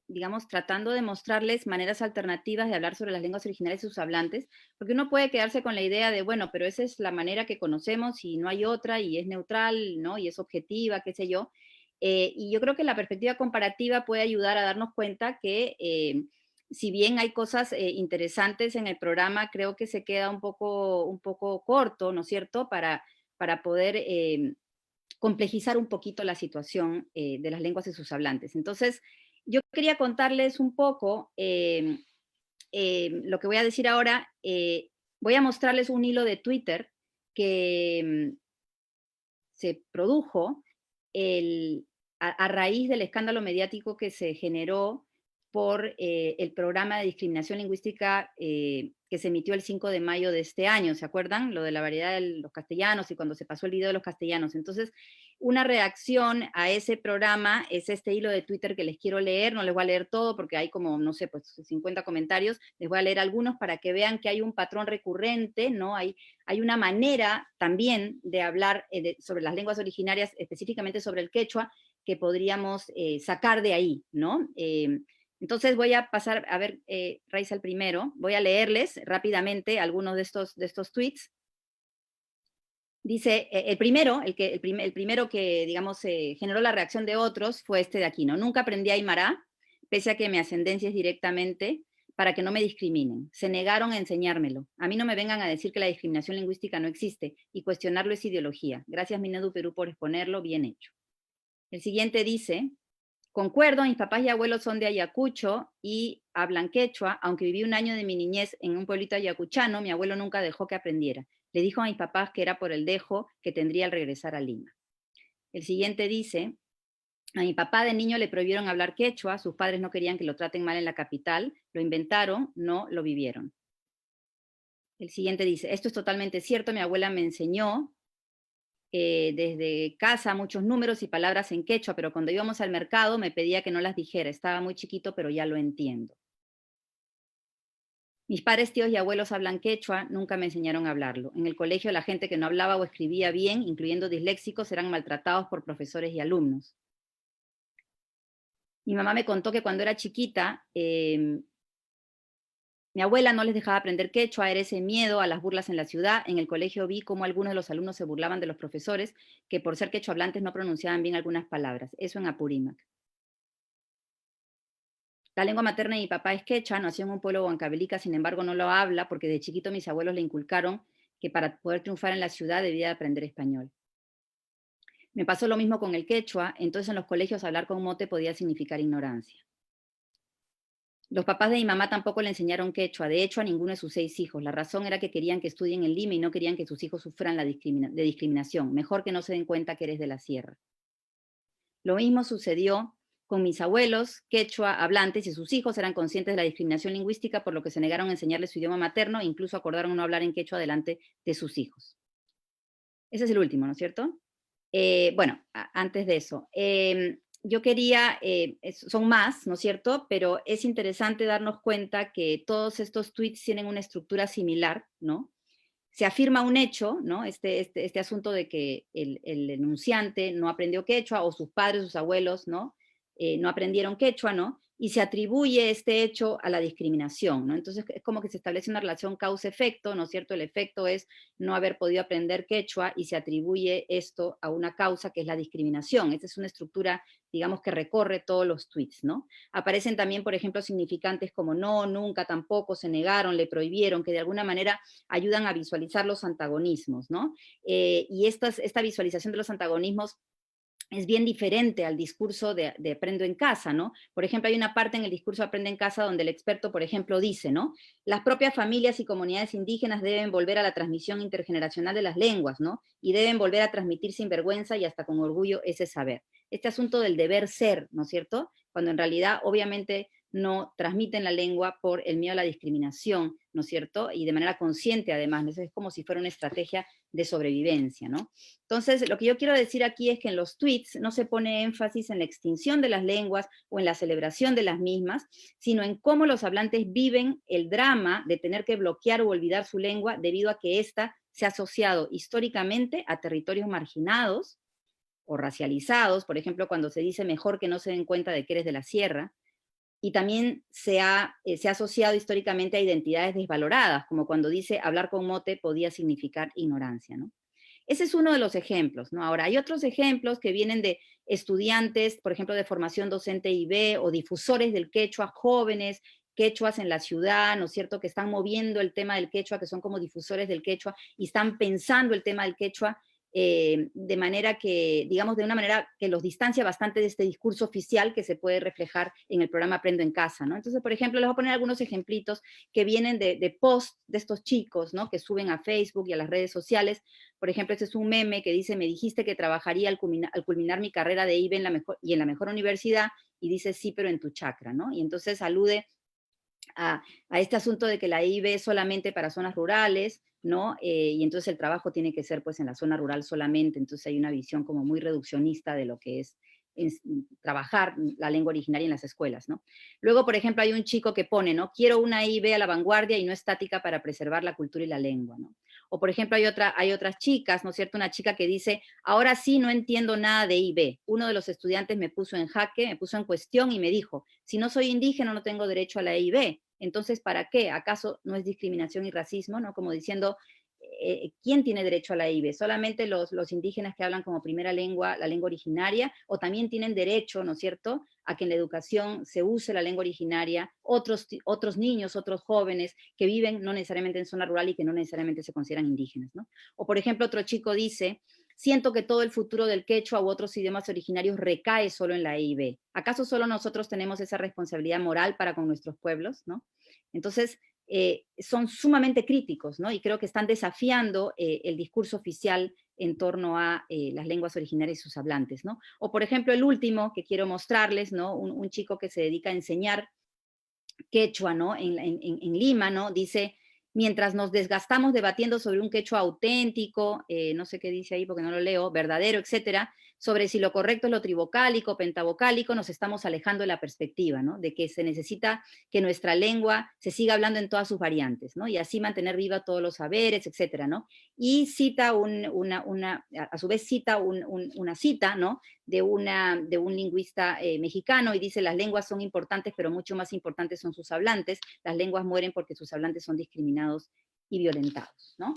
digamos, tratando de mostrarles maneras alternativas de hablar sobre las lenguas originarias y sus hablantes, porque uno puede quedarse con la idea de, bueno, pero esa es la manera que conocemos y no hay otra, y es neutral, ¿no? Y es objetiva, qué sé yo. Y yo creo que la perspectiva comparativa puede ayudar a darnos cuenta que si bien hay cosas interesantes en el programa, creo que se queda un poco corto, ¿no es cierto?, para poder complejizar un poquito la situación de las lenguas y sus hablantes. Entonces, yo quería contarles un poco lo que voy a decir ahora. Voy a mostrarles un hilo de Twitter que se produjo a raíz del escándalo mediático que se generó por el programa de discriminación lingüística que se emitió el 5 de mayo de este año, ¿se acuerdan? Lo de la variedad de los castellanos y cuando se pasó el video de los castellanos. Entonces, una reacción a ese programa es este hilo de Twitter que les quiero leer. No les voy a leer todo porque hay como, no sé, pues 50 comentarios. Les voy a leer algunos para que vean que hay un patrón recurrente, ¿no? Hay una manera también de hablar sobre las lenguas originarias, específicamente sobre el quechua, que podríamos sacar de ahí, ¿no? Entonces voy a pasar, a ver, Raiza, el primero, voy a leerles rápidamente algunos de estos tweets. Dice, el primero que, digamos, generó la reacción de otros fue este de aquí, ¿no? Nunca aprendí Aymara, pese a que mi ascendencia es directamente, para que no me discriminen. Se negaron a enseñármelo. A mí no me vengan a decir que la discriminación lingüística no existe, y cuestionarlo es ideología. Gracias, Minedu Perú, por exponerlo, bien hecho. El siguiente dice, concuerdo, mis papás y abuelos son de Ayacucho y hablan quechua, aunque viví un año de mi niñez en un pueblito ayacuchano, mi abuelo nunca dejó que aprendiera. Le dijo a mis papás que era por el dejo que tendría al regresar a Lima. El siguiente dice, a mi papá de niño le prohibieron hablar quechua, sus padres no querían que lo traten mal en la capital, lo inventaron, no lo vivieron. El siguiente dice, esto es totalmente cierto, mi abuela me enseñó desde casa muchos números y palabras en quechua, pero cuando íbamos al mercado me pedía que no las dijera, estaba muy chiquito, pero ya lo entiendo. Mis padres, tíos y abuelos hablan quechua, nunca me enseñaron a hablarlo. En el colegio la gente que no hablaba o escribía bien, incluyendo disléxicos, eran maltratados por profesores y alumnos. Mi mamá me contó que cuando era chiquita, mi abuela no les dejaba aprender quechua, era ese miedo a las burlas en la ciudad. En el colegio vi cómo algunos de los alumnos se burlaban de los profesores, que por ser quechua hablantes no pronunciaban bien algunas palabras. Eso en Apurímac. La lengua materna de mi papá es quechua, nació en un pueblo huancavelica, sin embargo no lo habla porque de chiquito mis abuelos le inculcaron que para poder triunfar en la ciudad debía aprender español. Me pasó lo mismo con el quechua, entonces en los colegios hablar con mote podía significar ignorancia. Los papás de mi mamá tampoco le enseñaron quechua, de hecho a ninguno de sus 6 hijos. La razón era que querían que estudien en Lima y no querían que sus hijos sufran de discriminación. Mejor que no se den cuenta que eres de la sierra. Lo mismo sucedió con mis abuelos, quechua hablantes, y sus hijos eran conscientes de la discriminación lingüística, por lo que se negaron a enseñarles su idioma materno e incluso acordaron no hablar en quechua delante de sus hijos. Ese es el último, ¿no es cierto? Bueno, antes de eso, yo quería, son más, ¿no es cierto? Pero es interesante darnos cuenta que todos estos tweets tienen una estructura similar, ¿no? Se afirma un hecho, ¿no? Este asunto de que el enunciante no aprendió quechua, o sus padres, sus abuelos, ¿no? No aprendieron quechua, ¿no? Y se atribuye este hecho a la discriminación, ¿no? Entonces es como que se establece una relación causa-efecto, ¿no es cierto? El efecto es no haber podido aprender quechua y se atribuye esto a una causa que es la discriminación. Esta es una estructura, digamos, que recorre todos los tweets, ¿no? Aparecen también, por ejemplo, significantes como no, nunca, tampoco, se negaron, le prohibieron, que de alguna manera ayudan a visualizar los antagonismos, ¿no? Y esta visualización de los antagonismos es bien diferente al discurso de Aprendo en Casa, ¿no? Por ejemplo, hay una parte en el discurso de Aprende en Casa donde el experto, por ejemplo, dice, ¿no? Las propias familias y comunidades indígenas deben volver a la transmisión intergeneracional de las lenguas, ¿no? Y deben volver a transmitir sin vergüenza y hasta con orgullo ese saber. Este asunto del deber ser, ¿no es cierto? Cuando en realidad, obviamente, no transmiten la lengua por el miedo a la discriminación, ¿no es cierto? Y de manera consciente, además, ¿no? Es como si fuera una estrategia de sobrevivencia, ¿no? Entonces, lo que yo quiero decir aquí es que en los tweets no se pone énfasis en la extinción de las lenguas o en la celebración de las mismas, sino en cómo los hablantes viven el drama de tener que bloquear o olvidar su lengua debido a que ésta se ha asociado históricamente a territorios marginados o racializados, por ejemplo, cuando se dice mejor que no se den cuenta de que eres de la sierra, y también se ha asociado históricamente a identidades desvaloradas, como cuando dice hablar con mote podía significar ignorancia, ¿no? Ese es uno de los ejemplos, ¿no? Ahora, hay otros ejemplos que vienen de estudiantes, por ejemplo, de formación docente IB o difusores del quechua, jóvenes quechuas en la ciudad, ¿no es cierto?, que están moviendo el tema del quechua, que son como difusores del quechua y están pensando el tema del quechua de manera que, digamos, de una manera que los distancia bastante de este discurso oficial que se puede reflejar en el programa Aprendo en Casa, ¿no? Entonces, por ejemplo, les voy a poner algunos ejemplitos que vienen de posts de estos chicos, ¿no?, que suben a Facebook y a las redes sociales. Por ejemplo, este es un meme que dice, me dijiste que trabajaría al culminar mi carrera de IBE en la mejor universidad, y dice, sí, pero en tu chacra, ¿no? Y entonces alude a este asunto de que la IBE es solamente para zonas rurales, ¿no? Y entonces el trabajo tiene que ser pues en la zona rural solamente, entonces hay una visión como muy reduccionista de lo que es trabajar la lengua originaria en las escuelas, ¿no? Luego, por ejemplo, hay un chico que pone, ¿no? Quiero una IB a la vanguardia y no estática para preservar la cultura y la lengua, ¿no? O, por ejemplo, hay otras chicas, ¿no es cierto? Una chica que dice, ahora sí no entiendo nada de IB. Uno de los estudiantes me puso en jaque, me puso en cuestión y me dijo, si no soy indígena no tengo derecho a la IB. Entonces, ¿para qué? ¿Acaso no es discriminación y racismo, no? Como diciendo, ¿quién tiene derecho a la IBE? ¿Solamente los indígenas que hablan como primera lengua, la lengua originaria? ¿O también tienen derecho, ¿no es cierto?, a que en la educación se use la lengua originaria otros niños, otros jóvenes que viven no necesariamente en zona rural y que no necesariamente se consideran indígenas, ¿no? O, por ejemplo, otro chico dice, siento que todo el futuro del quechua u otros idiomas originarios recae solo en la EIB. ¿Acaso solo nosotros tenemos esa responsabilidad moral para con nuestros pueblos, ¿no? Entonces, son sumamente críticos, ¿no? Y creo que están desafiando el discurso oficial en torno a las lenguas originarias y sus hablantes, ¿no? O, por ejemplo, el último que quiero mostrarles, ¿no? Un chico que se dedica a enseñar quechua, ¿no? En Lima, ¿no? Dice, mientras nos desgastamos debatiendo sobre un quechua auténtico, no sé qué dice ahí porque no lo leo, verdadero, etcétera, sobre si lo correcto es lo trivocálico, pentavocálico, nos estamos alejando de la perspectiva, ¿no? De que se necesita que nuestra lengua se siga hablando en todas sus variantes, ¿no? Y así mantener viva todos los saberes, etcétera, ¿no? Y cita a su vez cita una cita, ¿no? De un lingüista mexicano, y dice, las lenguas son importantes, pero mucho más importantes son sus hablantes. Las lenguas mueren porque sus hablantes son discriminados y violentados, ¿no?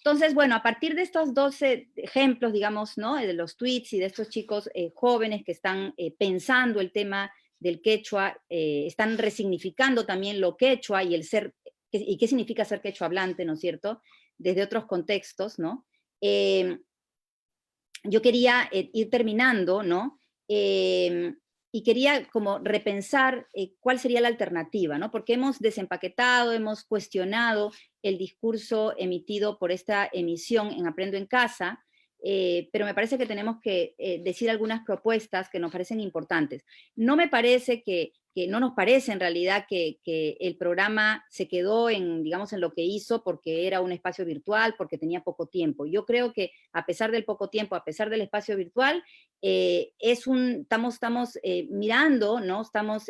Entonces, bueno, a partir de estos 12 ejemplos, digamos, ¿no?, de los tweets y de estos chicos jóvenes que están pensando el tema del quechua, están resignificando también lo quechua y el ser, y qué significa ser quechua hablante, ¿no es cierto?, desde otros contextos, ¿no? Yo quería ir terminando, ¿no? Y quería como repensar cuál sería la alternativa, ¿no? Porque hemos desempaquetado, hemos cuestionado el discurso emitido por esta emisión en Aprendo en Casa, pero me parece que tenemos que decir algunas propuestas que nos parecen importantes. No me parece no nos parece en realidad que el programa se quedó digamos, en lo que hizo porque era un espacio virtual, porque tenía poco tiempo. Yo creo que a pesar del poco tiempo, a pesar del espacio virtual, estamos mirando, ¿no? Estamos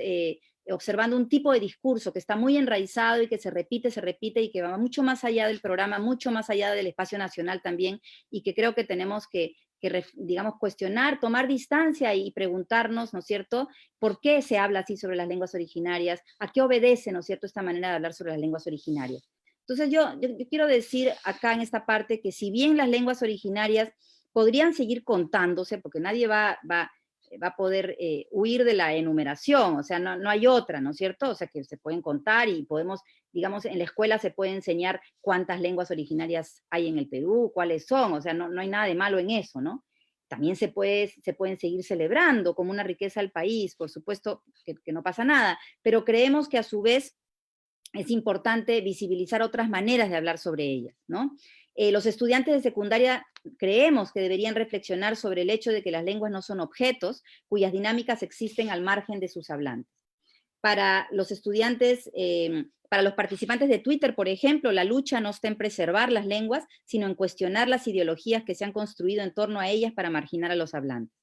observando un tipo de discurso que está muy enraizado y que se repite y que va mucho más allá del programa, mucho más allá del espacio nacional también, y que creo que tenemos que digamos, cuestionar, tomar distancia y preguntarnos, ¿no es cierto?, por qué se habla así sobre las lenguas originarias, a qué obedece, ¿no es cierto?, esta manera de hablar sobre las lenguas originarias. Entonces yo quiero decir acá en esta parte que si bien las lenguas originarias podrían seguir contándose, porque nadie va a poder huir de la enumeración, o sea, no hay otra, ¿no es cierto? O sea, que se pueden contar y podemos, digamos, en la escuela se puede enseñar cuántas lenguas originarias hay en el Perú, cuáles son, o sea, no hay nada de malo en eso, ¿no? También se pueden seguir celebrando como una riqueza al país, por supuesto que no pasa nada, pero creemos que a su vez es importante visibilizar otras maneras de hablar sobre ellas, ¿no? Los estudiantes de secundaria creemos que deberían reflexionar sobre el hecho de que las lenguas no son objetos cuyas dinámicas existen al margen de sus hablantes. Para los estudiantes, para los participantes de Twitter, por ejemplo, la lucha no está en preservar las lenguas, sino en cuestionar las ideologías que se han construido en torno a ellas para marginar a los hablantes.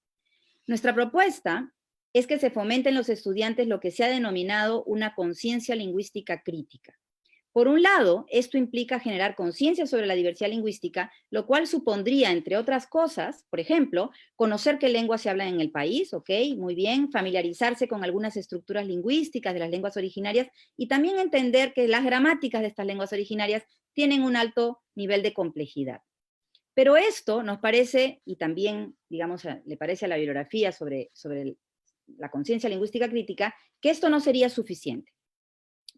Nuestra propuesta es que se fomente en los estudiantes lo que se ha denominado una conciencia lingüística crítica. Por un lado, esto implica generar conciencia sobre la diversidad lingüística, lo cual supondría, entre otras cosas, por ejemplo, conocer qué lenguas se hablan en el país, ¿ok? Muy bien, familiarizarse con algunas estructuras lingüísticas de las lenguas originarias y también entender que las gramáticas de estas lenguas originarias tienen un alto nivel de complejidad. Pero esto nos parece, y también, digamos, le parece a la bibliografía sobre la conciencia lingüística crítica, que esto no sería suficiente.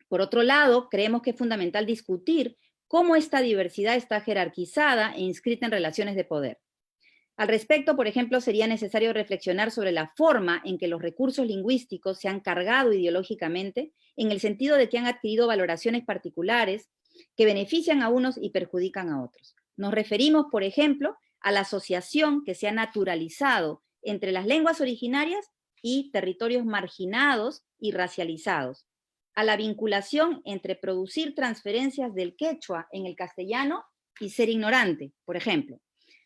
Por otro lado, creemos que es fundamental discutir cómo esta diversidad está jerarquizada e inscrita en relaciones de poder. Al respecto, por ejemplo, sería necesario reflexionar sobre la forma en que los recursos lingüísticos se han cargado ideológicamente, en el sentido de que han adquirido valoraciones particulares que benefician a unos y perjudican a otros. Nos referimos, por ejemplo, a la asociación que se ha naturalizado entre las lenguas originarias y territorios marginados y racializados, a la vinculación entre producir transferencias del quechua en el castellano y ser ignorante, por ejemplo,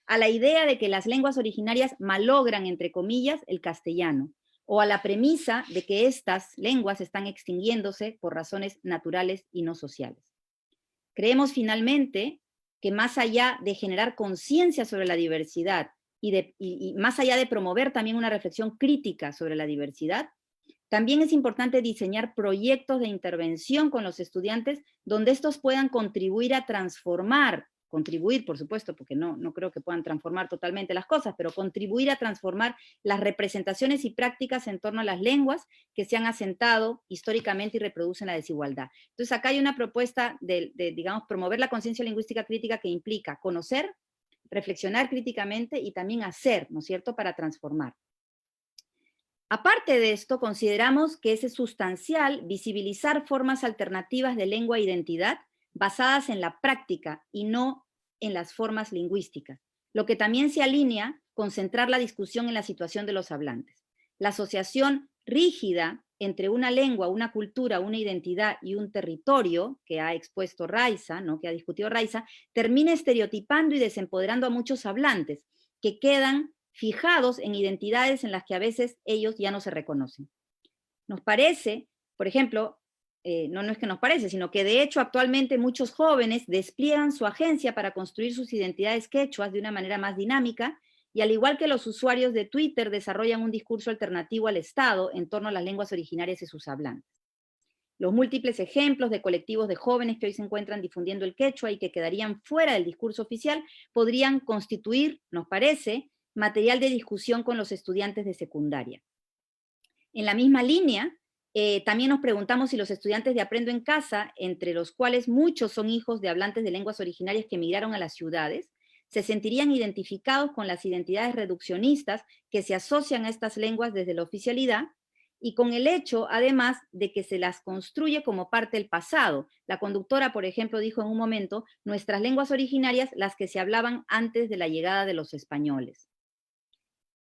a la idea de que las lenguas originarias malogran, entre comillas, el castellano, o a la premisa de que estas lenguas están extinguiéndose por razones naturales y no sociales. Creemos finalmente que más allá de generar conciencia sobre la diversidad y más allá de promover también una reflexión crítica sobre la diversidad, también es importante diseñar proyectos de intervención con los estudiantes donde estos puedan contribuir a transformar, por supuesto, porque no creo que puedan transformar totalmente las cosas, pero contribuir a transformar las representaciones y prácticas en torno a las lenguas que se han asentado históricamente y reproducen la desigualdad. Entonces acá hay una propuesta de digamos, promover la conciencia lingüística crítica que implica conocer, reflexionar críticamente y también hacer, ¿no es cierto?, para transformar. Aparte de esto, consideramos que es sustancial visibilizar formas alternativas de lengua e identidad basadas en la práctica y no en las formas lingüísticas, lo que también se alinea con centrar la discusión en la situación de los hablantes. La asociación rígida entre una lengua, una cultura, una identidad y un territorio, que ha expuesto Raiza, ¿no?, que ha discutido Raiza, termina estereotipando y desempoderando a muchos hablantes, que quedan fijados en identidades en las que a veces ellos ya no se reconocen. Nos parece, por ejemplo, no es que nos parece, sino que de hecho actualmente muchos jóvenes despliegan su agencia para construir sus identidades quechuas de una manera más dinámica, y al igual que los usuarios de Twitter desarrollan un discurso alternativo al Estado en torno a las lenguas originarias y sus hablantes. Los múltiples ejemplos de colectivos de jóvenes que hoy se encuentran difundiendo el quechua y que quedarían fuera del discurso oficial podrían constituir, nos parece, material de discusión con los estudiantes de secundaria. En la misma línea, también nos preguntamos si los estudiantes de Aprendo en Casa, entre los cuales muchos son hijos de hablantes de lenguas originarias que emigraron a las ciudades, se sentirían identificados con las identidades reduccionistas que se asocian a estas lenguas desde la oficialidad, y con el hecho, además, de que se las construye como parte del pasado. La conductora, por ejemplo, dijo en un momento, nuestras lenguas originarias, las que se hablaban antes de la llegada de los españoles.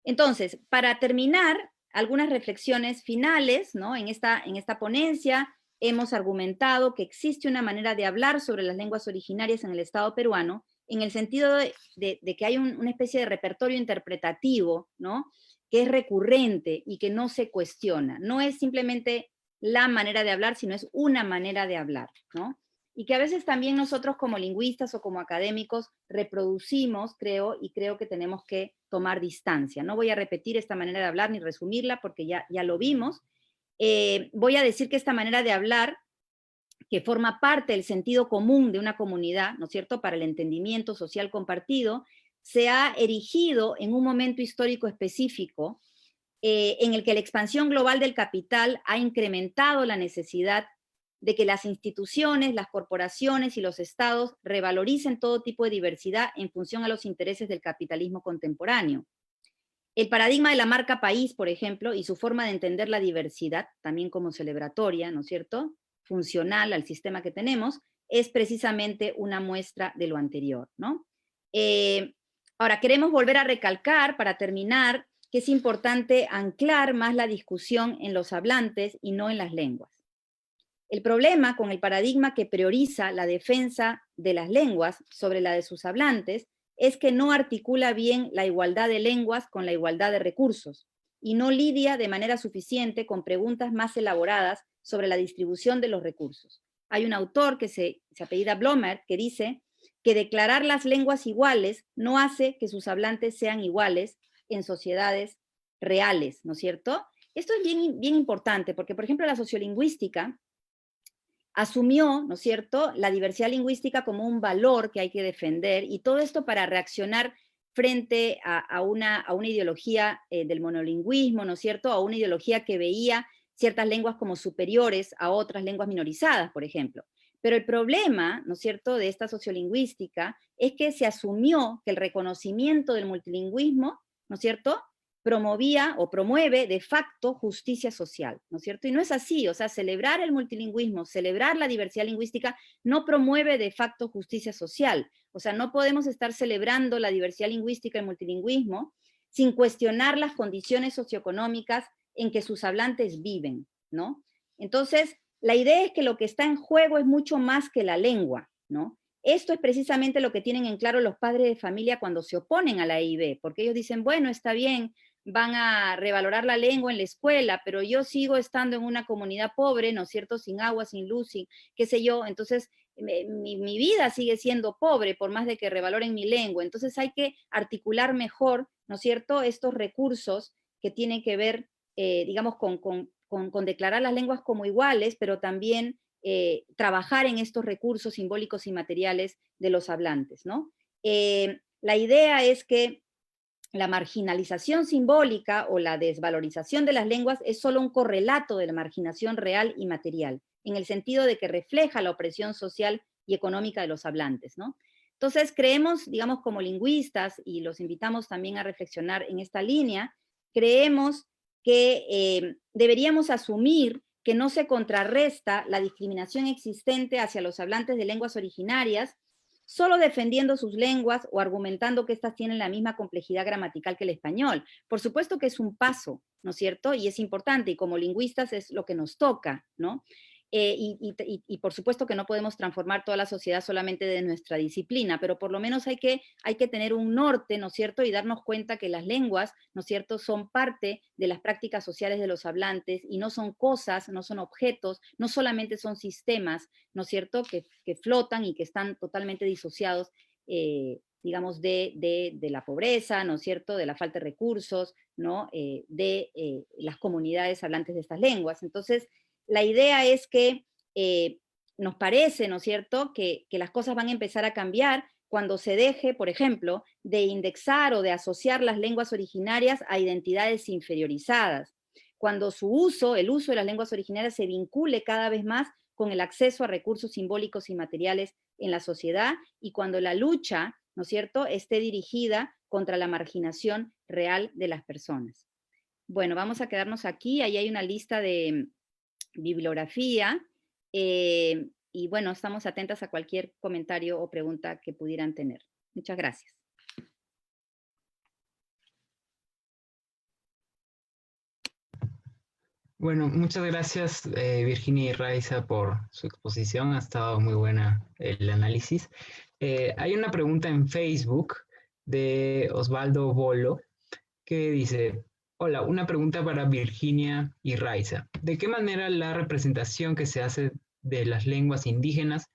Entonces, para terminar, algunas reflexiones finales, ¿no? En esta ponencia hemos argumentado que existe una manera de hablar sobre las lenguas originarias en el Estado peruano, en el sentido de que hay una especie de repertorio interpretativo, ¿no?, que es recurrente y que no se cuestiona. No es simplemente la manera de hablar, sino es una manera de hablar, ¿no? Y que a veces también nosotros como lingüistas o como académicos reproducimos, creo que tenemos que tomar distancia. No voy a repetir esta manera de hablar ni resumirla porque ya lo vimos. Voy a decir que esta manera de hablar, que forma parte del sentido común de una comunidad, ¿no es cierto?, para el entendimiento social compartido, se ha erigido en un momento histórico específico en el que la expansión global del capital ha incrementado la necesidad de que las instituciones, las corporaciones y los estados revaloricen todo tipo de diversidad en función a los intereses del capitalismo contemporáneo. El paradigma de la marca país, por ejemplo, y su forma de entender la diversidad, también como celebratoria, ¿no es cierto?, funcional al sistema que tenemos, es precisamente una muestra de lo anterior, ¿no? Ahora, queremos volver a recalcar, para terminar, que es importante anclar más la discusión en los hablantes y no en las lenguas. El problema con el paradigma que prioriza la defensa de las lenguas sobre la de sus hablantes es que no articula bien la igualdad de lenguas con la igualdad de recursos y no lidia de manera suficiente con preguntas más elaboradas sobre la distribución de los recursos. hay un autor que se apellida Blomer, que dice que declarar las lenguas iguales no hace que sus hablantes sean iguales en sociedades reales, ¿no es cierto? Esto es bien, bien importante, porque, por ejemplo, la sociolingüística asumió, ¿no es cierto?, la diversidad lingüística como un valor que hay que defender, y todo esto para reaccionar frente a una ideología del monolingüismo, ¿no es cierto?, a una ideología que veía ciertas lenguas como superiores a otras lenguas minorizadas, por ejemplo. Pero el problema, ¿no es cierto?, de esta sociolingüística es que se asumió que el reconocimiento del multilingüismo, ¿no es cierto?, promovía o promueve de facto justicia social, ¿no es cierto? Y no es así, o sea, celebrar el multilingüismo, celebrar la diversidad lingüística, no promueve de facto justicia social. O sea, no podemos estar celebrando la diversidad lingüística y el multilingüismo sin cuestionar las condiciones socioeconómicas en que sus hablantes viven, ¿no? Entonces, la idea es que lo que está en juego es mucho más que la lengua, ¿no? Esto es precisamente lo que tienen en claro los padres de familia cuando se oponen a la EIB, porque ellos dicen, bueno, está bien, van a revalorar la lengua en la escuela, pero yo sigo estando en una comunidad pobre, ¿no es cierto?, sin agua, sin luz, sin qué sé yo, entonces mi vida sigue siendo pobre por más de que revaloren mi lengua, entonces hay que articular mejor, ¿no es cierto?, estos recursos que tienen que ver, digamos, con declarar las lenguas como iguales, pero también trabajar en estos recursos simbólicos y materiales de los hablantes, ¿no? La idea es que la marginalización simbólica o la desvalorización de las lenguas es solo un correlato de la marginación real y material, en el sentido de que refleja la opresión social y económica de los hablantes, ¿no? Entonces, creemos, digamos, como lingüistas, y los invitamos también a reflexionar en esta línea, creemos que deberíamos asumir que no se contrarresta la discriminación existente hacia los hablantes de lenguas originarias solo defendiendo sus lenguas o argumentando que éstas tienen la misma complejidad gramatical que el español. Por supuesto que es un paso, ¿no es cierto? Y es importante, y como lingüistas es lo que nos toca, ¿no? Y por supuesto que no podemos transformar toda la sociedad solamente de nuestra disciplina, pero por lo menos hay que tener un norte, ¿no es cierto? Y darnos cuenta que las lenguas, ¿no es cierto?, son parte de las prácticas sociales de los hablantes y no son cosas, no son objetos, no solamente son sistemas, ¿no es cierto?, que flotan y que están totalmente disociados, digamos, de la pobreza, ¿no es cierto?, de la falta de recursos, ¿no?, de las comunidades hablantes de estas lenguas. Entonces, la idea es que nos parece, ¿no es cierto?, que las cosas van a empezar a cambiar cuando se deje, por ejemplo, de indexar o de asociar las lenguas originarias a identidades inferiorizadas. Cuando su uso, el uso de las lenguas originarias se vincule cada vez más con el acceso a recursos simbólicos y materiales en la sociedad y cuando la lucha, ¿no es cierto?, esté dirigida contra la marginación real de las personas. Bueno, vamos a quedarnos aquí. Ahí hay una lista de bibliografía, y bueno, estamos atentas a cualquier comentario o pregunta que pudieran tener. Muchas gracias. Bueno, muchas gracias Virginia y Raiza por su exposición, ha estado muy buena el análisis. Hay una pregunta en Facebook de Osvaldo Bolo que dice, hola, una pregunta para Virginia y Raiza. ¿De qué manera la representación que se hace de las lenguas indígenas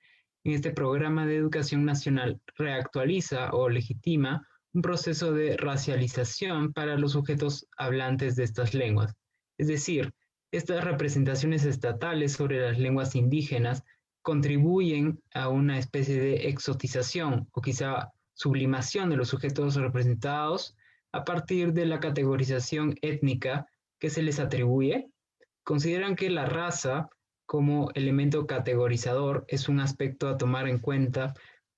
en este programa de educación nacional reactualiza o legitima un proceso de racialización para los sujetos hablantes de estas lenguas? Es decir, estas representaciones estatales sobre las lenguas indígenas contribuyen a una especie de exotización o quizá sublimación de los sujetos representados a partir de la categorización étnica que se les atribuye. Consideran que la raza como elemento categorizador es un aspecto a tomar en cuenta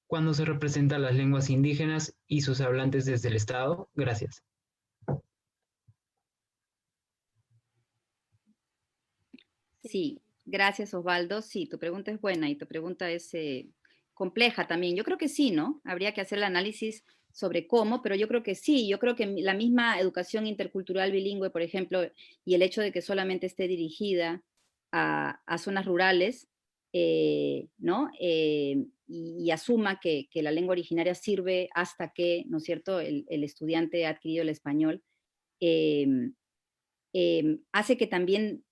cuando se representan las lenguas indígenas y sus hablantes desde el Estado. Gracias. Sí, gracias Osvaldo. Sí, tu pregunta es buena y tu pregunta es compleja también. Yo creo que sí, ¿no? Habría que hacer el análisis sobre cómo, pero yo creo que sí. Yo creo que la misma educación intercultural bilingüe, por ejemplo, y el hecho de que solamente esté dirigida a zonas rurales, ¿no? Y asuma que la lengua originaria sirve hasta que, ¿no es cierto?, el estudiante ha adquirido el español, hace que también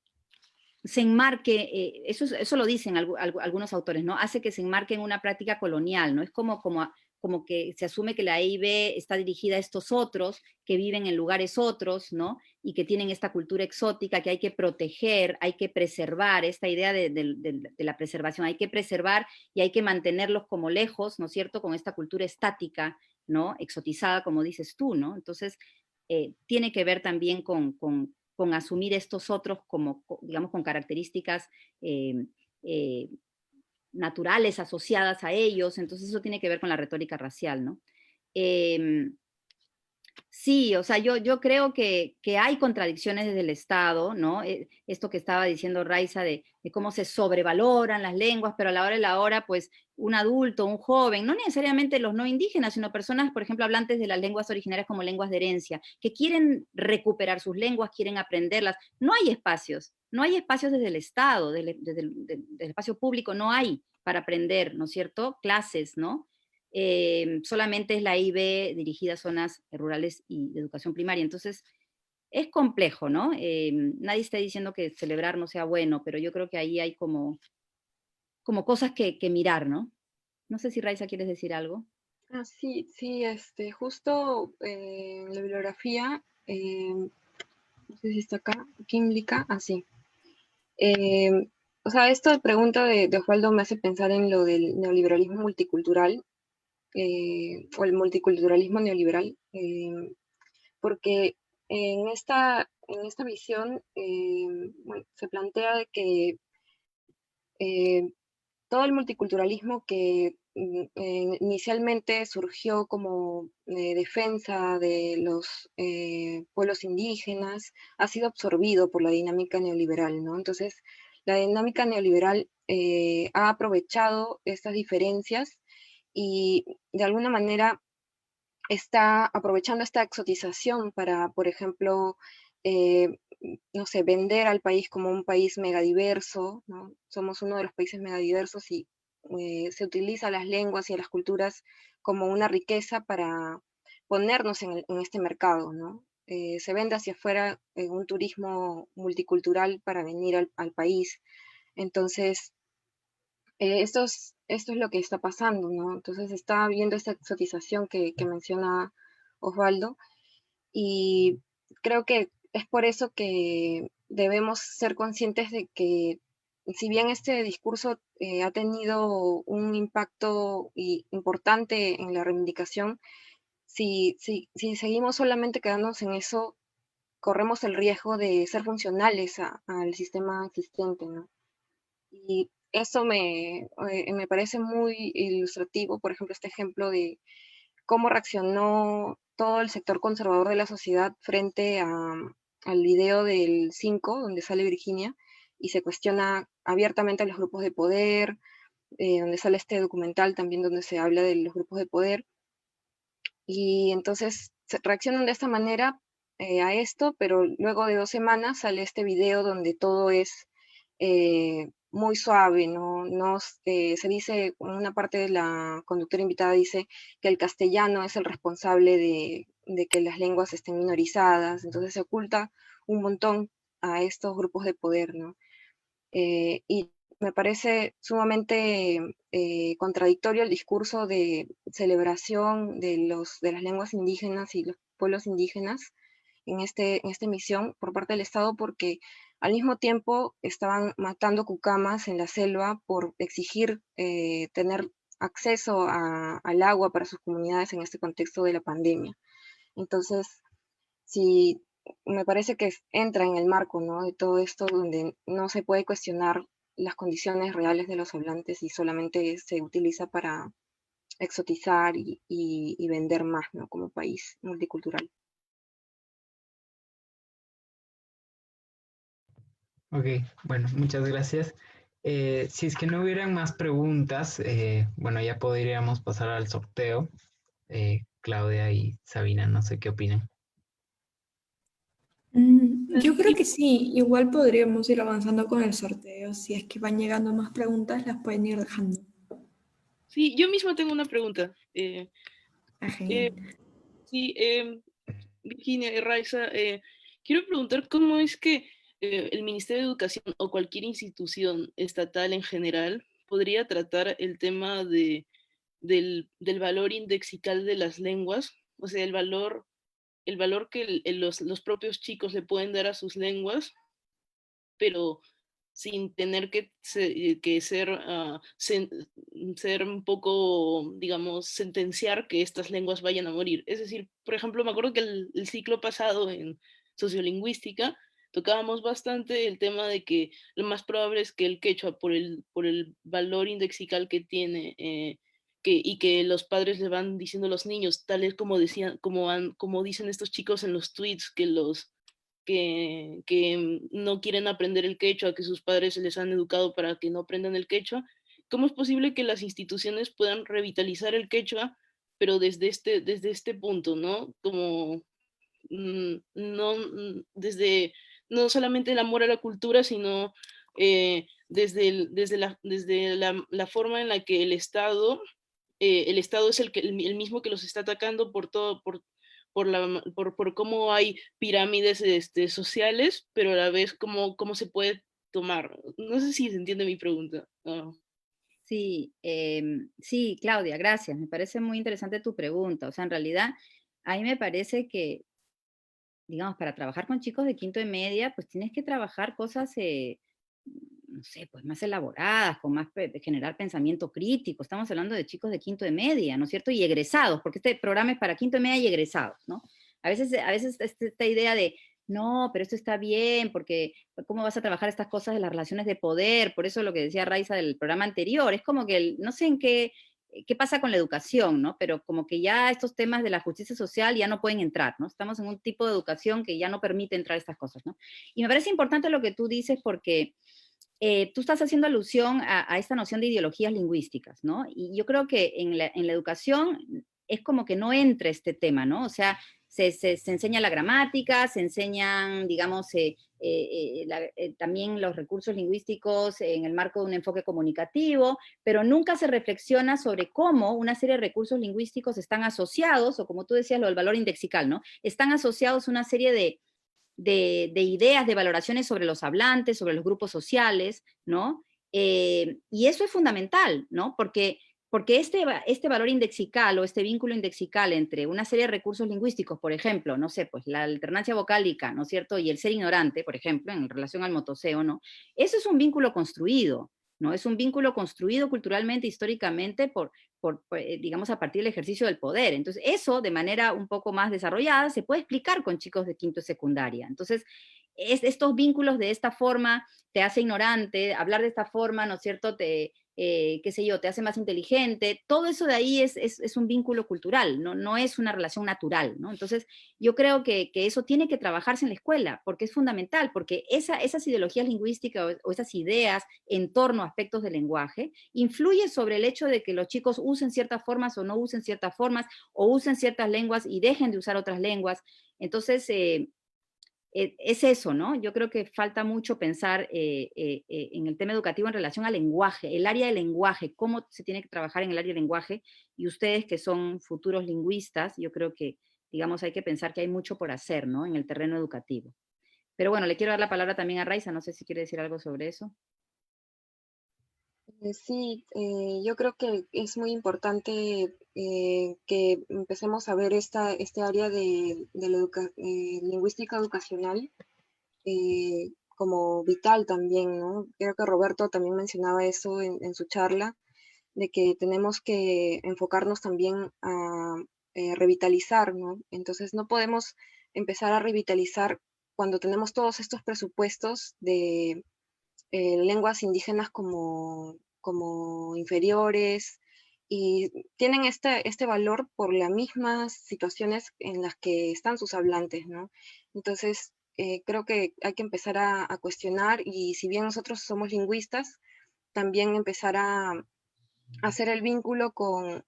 se enmarque, eso lo dicen algunos autores, ¿no? Hace que se enmarque en una práctica colonial, ¿no? Es como que se asume que la EIB está dirigida a estos otros que viven en lugares otros, ¿no? Y que tienen esta cultura exótica que hay que proteger, hay que preservar, esta idea de la preservación, hay que preservar y hay que mantenerlos como lejos, ¿no es cierto?, con esta cultura estática, ¿no?, exotizada, como dices tú, ¿no? Entonces, tiene que ver también con asumir estos otros como, digamos, con características naturales asociadas a ellos, entonces eso tiene que ver con la retórica racial, ¿no? Sí, o sea, yo creo que hay contradicciones desde el Estado, ¿no? Esto que estaba diciendo Raiza de cómo se sobrevaloran las lenguas, pero a la hora de la hora, pues, un adulto, un joven, no necesariamente los no indígenas, sino personas, por ejemplo, hablantes de las lenguas originarias como lenguas de herencia, que quieren recuperar sus lenguas, quieren aprenderlas. No hay espacios desde el Estado, desde el espacio público, no hay para aprender, ¿no es cierto? Clases, ¿no? Solamente es la IB dirigida a zonas rurales y de educación primaria. Entonces, es complejo, ¿no? Nadie está diciendo que celebrar no sea bueno, pero yo creo que ahí hay como cosas que mirar, ¿no? No sé si Raiza quieres decir algo. Ah, sí, sí, justo en la bibliografía, no sé si está acá, Químblica, así. O sea, esta pregunta de Osvaldo me hace pensar en lo del neoliberalismo multicultural, o el multiculturalismo neoliberal, porque en esta visión bueno, se plantea de que todo el multiculturalismo que inicialmente surgió como defensa de los pueblos indígenas ha sido absorbido por la dinámica neoliberal, ¿no? Entonces, la dinámica neoliberal ha aprovechado estas diferencias y de alguna manera está aprovechando esta exotización para, por ejemplo, eh, no sé, vender al país como un país megadiverso, ¿no? Somos uno de los países megadiversos y se utiliza las lenguas y las culturas como una riqueza para ponernos en este mercado, ¿no? Se vende hacia afuera un turismo multicultural para venir al país. Entonces, esto es lo que está pasando, ¿no? Entonces está viendo esta exotización que menciona Osvaldo y creo que es por eso que debemos ser conscientes de que si bien este discurso ha tenido un impacto importante en la reivindicación, si seguimos solamente quedándonos en eso, corremos el riesgo de ser funcionales al sistema existente, ¿no? Y eso me parece muy ilustrativo, por ejemplo, este ejemplo de cómo reaccionó todo el sector conservador de la sociedad frente al video del 5, donde sale Virginia, y se cuestiona abiertamente a los grupos de poder, donde sale este documental también donde se habla de los grupos de poder, y entonces reaccionan de esta manera a esto, pero luego de 2 semanas sale este video donde todo es muy suave, ¿no? Se dice, una parte de la conductora invitada dice que el castellano es el responsable de que las lenguas estén minorizadas, entonces se oculta un montón a estos grupos de poder, ¿no? Y me parece sumamente contradictorio el discurso de celebración de las lenguas indígenas y los pueblos indígenas en esta emisión por parte del Estado, porque al mismo tiempo estaban matando cucamas en la selva por exigir tener acceso al agua para sus comunidades en este contexto de la pandemia. Entonces, sí, me parece que entra en el marco, ¿no?, de todo esto, donde no se puede cuestionar las condiciones reales de los hablantes y solamente se utiliza para exotizar y vender más, ¿no?, como país multicultural. Ok, bueno, muchas gracias. Si es que no hubieran más preguntas, bueno, ya podríamos pasar al sorteo. Claudia y Sabina, no sé qué opinan. Yo creo que sí, igual podríamos ir avanzando con el sorteo. Si es que van llegando más preguntas, las pueden ir dejando. Sí, yo mismo tengo una pregunta. Genial. Sí, Virginia y Raiza, quiero preguntar cómo es que el Ministerio de Educación o cualquier institución estatal en general podría tratar el tema del valor indexical de las lenguas, o sea, el valor que los propios chicos le pueden dar a sus lenguas, pero sin tener que ser, ser un poco, digamos, sentenciar que estas lenguas vayan a morir. Es decir, por ejemplo, me acuerdo que el ciclo pasado en sociolingüística tocábamos bastante el tema de que lo más probable es que el quechua, por el valor indexical que tiene, y que los padres le van diciendo a los niños, tal es como decían, como dicen estos chicos en los tweets, que no quieren aprender el quechua, que sus padres se les han educado para que no aprendan el quechua. ¿Cómo es posible que las instituciones puedan revitalizar el quechua, pero desde este punto, ¿no? Como no desde no solamente el amor a la cultura, sino desde la forma en la que el Estado es el mismo que los está atacando por todo, por cómo hay pirámides sociales, pero a la vez cómo se puede tomar. No sé si se entiende mi pregunta. Oh. Sí, sí, Claudia, gracias. Me parece muy interesante tu pregunta. O sea, en realidad, a mí me parece que, digamos, para trabajar con chicos de quinto y media, pues tienes que trabajar cosas, no sé, pues más elaboradas, con más generar pensamiento crítico. Estamos hablando de chicos de quinto de media, ¿no es cierto? Y egresados, porque este programa es para quinto de media y egresados, ¿no? A veces esta idea de, no, pero esto está bien, porque ¿cómo vas a trabajar estas cosas de las relaciones de poder? Por eso lo que decía Raiza del programa anterior, es como que no sé en qué pasa con la educación, ¿no? Pero como que ya estos temas de la justicia social ya no pueden entrar, ¿no? Estamos en un tipo de educación que ya no permite entrar estas cosas, ¿no? Y me parece importante lo que tú dices porque tú estás haciendo alusión a esta noción de ideologías lingüísticas, ¿no? Y yo creo que en la educación es como que no entra este tema, ¿no? O sea, se enseña la gramática, se enseñan, digamos, también los recursos lingüísticos en el marco de un enfoque comunicativo, pero nunca se reflexiona sobre cómo una serie de recursos lingüísticos están asociados, o como tú decías, lo del valor indexical, ¿no? Están asociados a una serie de ideas, de valoraciones sobre los hablantes, sobre los grupos sociales, ¿no? Y eso es fundamental, ¿no? Porque este valor indexical o este vínculo indexical entre una serie de recursos lingüísticos, por ejemplo, no sé, pues la alternancia vocálica, ¿no es cierto? Y el ser ignorante, por ejemplo, en relación al motoseo, ¿no? Eso es un vínculo construido, ¿no? Es un vínculo construido culturalmente, históricamente, digamos, a partir del ejercicio del poder. Entonces, eso, de manera un poco más desarrollada, se puede explicar con chicos de quinto y secundaria. Entonces, estos vínculos de esta forma te hace ignorante, hablar de esta forma, ¿no es cierto?, qué sé yo, te hace más inteligente, todo eso de ahí es un vínculo cultural, no es una relación natural, ¿no? Entonces, yo creo que eso tiene que trabajarse en la escuela, porque es fundamental, porque esas ideologías lingüísticas o esas ideas en torno a aspectos del lenguaje influyen sobre el hecho de que los chicos usen ciertas formas o no usen ciertas formas, o usen ciertas lenguas y dejen de usar otras lenguas. Entonces, es eso, ¿no? Yo creo que falta mucho pensar en el tema educativo en relación al lenguaje, el área del lenguaje, cómo se tiene que trabajar en el área del lenguaje, y ustedes que son futuros lingüistas, yo creo que, digamos, hay que pensar que hay mucho por hacer, ¿no? En el terreno educativo. Pero bueno, le quiero dar la palabra también a Raiza, no sé si quiere decir algo sobre eso. Sí, yo creo que es muy importante que empecemos a ver este área de la lingüística educacional como vital también, ¿no? Creo que Roberto también mencionaba eso en su charla, de que tenemos que enfocarnos también a revitalizar, ¿no? Entonces no podemos empezar a revitalizar cuando tenemos todos estos presupuestos de lenguas indígenas como inferiores, y tienen este valor por las mismas situaciones en las que están sus hablantes, ¿no? Entonces, creo que hay que empezar a cuestionar, y si bien nosotros somos lingüistas, también empezar a hacer el vínculo con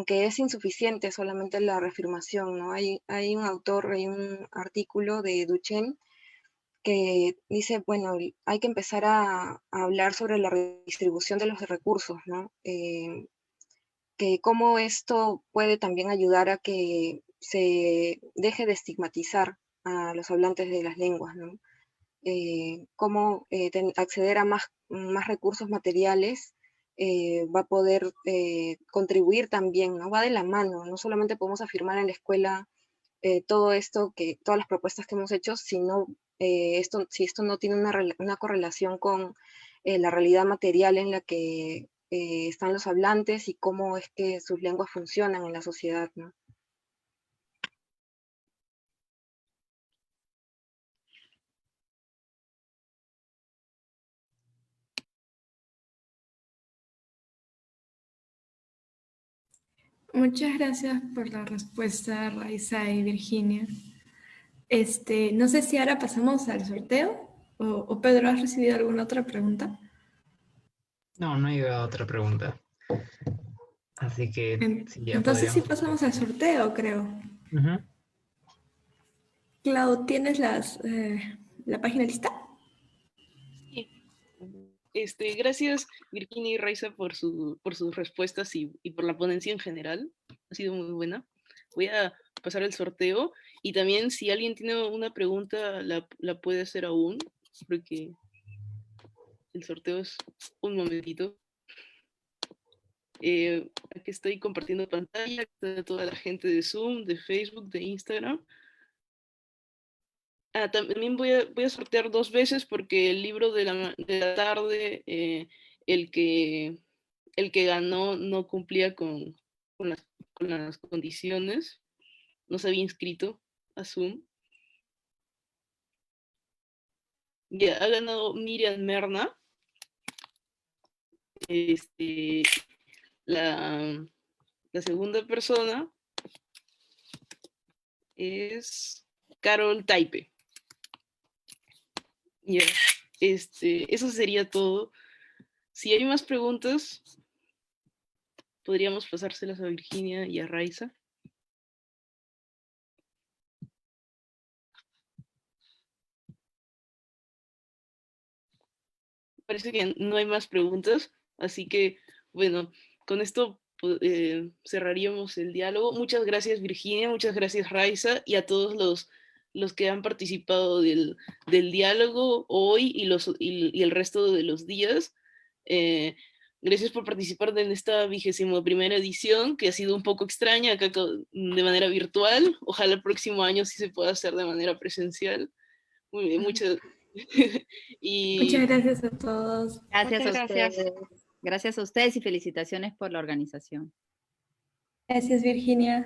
que es insuficiente solamente la reafirmación, ¿no? Hay un autor, hay un artículo de Duchenne que dice, bueno, hay que empezar a hablar sobre la redistribución de los recursos, ¿no? Que cómo esto puede también ayudar a que se deje de estigmatizar a los hablantes de las lenguas, ¿no? cómo acceder a más recursos materiales va a poder contribuir también, ¿no? Va de la mano, no solamente podemos afirmar en la escuela todo esto, todas las propuestas que hemos hecho, sino si esto no tiene una correlación con la realidad material en la que están los hablantes y cómo es que sus lenguas funcionan en la sociedad, ¿no? Muchas gracias por la respuesta, Raiza y Virginia. No sé si ahora pasamos al sorteo o Pedro, ¿has recibido alguna otra pregunta? No, no ha llegado otra pregunta. Así que sí, ya Entonces sí podríamos. pasamos al sorteo, creo. Ujú. Clau, ¿tienes la página lista? Sí. Gracias Virginia y Raiza por sus respuestas y por la ponencia en general. Ha sido muy buena. Voy a pasar el sorteo y también si alguien tiene una pregunta la puede hacer aún, porque el sorteo es un momentito. Aquí estoy compartiendo pantalla, está toda la gente de Zoom, de Facebook, de Instagram. También voy a sortear 2 veces porque el libro de la tarde, el que ganó no cumplía con las condiciones, no se había inscrito a Zoom. Ya, ha ganado Miriam Merna. La segunda persona es Carol Taipe. Ya, eso sería todo. Si hay más preguntas, podríamos pasárselas a Virginia y a Raiza. Parece que no hay más preguntas, así que, bueno, con esto cerraríamos el diálogo. Muchas gracias Virginia, muchas gracias Raiza y a todos los que han participado del diálogo hoy y el resto de los días. Gracias por participar en esta 21ª edición, que ha sido un poco extraña acá de manera virtual. Ojalá el próximo año sí se pueda hacer de manera presencial. Muy bien, muchas gracias a todos. Gracias a ustedes. Gracias a ustedes y felicitaciones por la organización. Gracias, Virginia.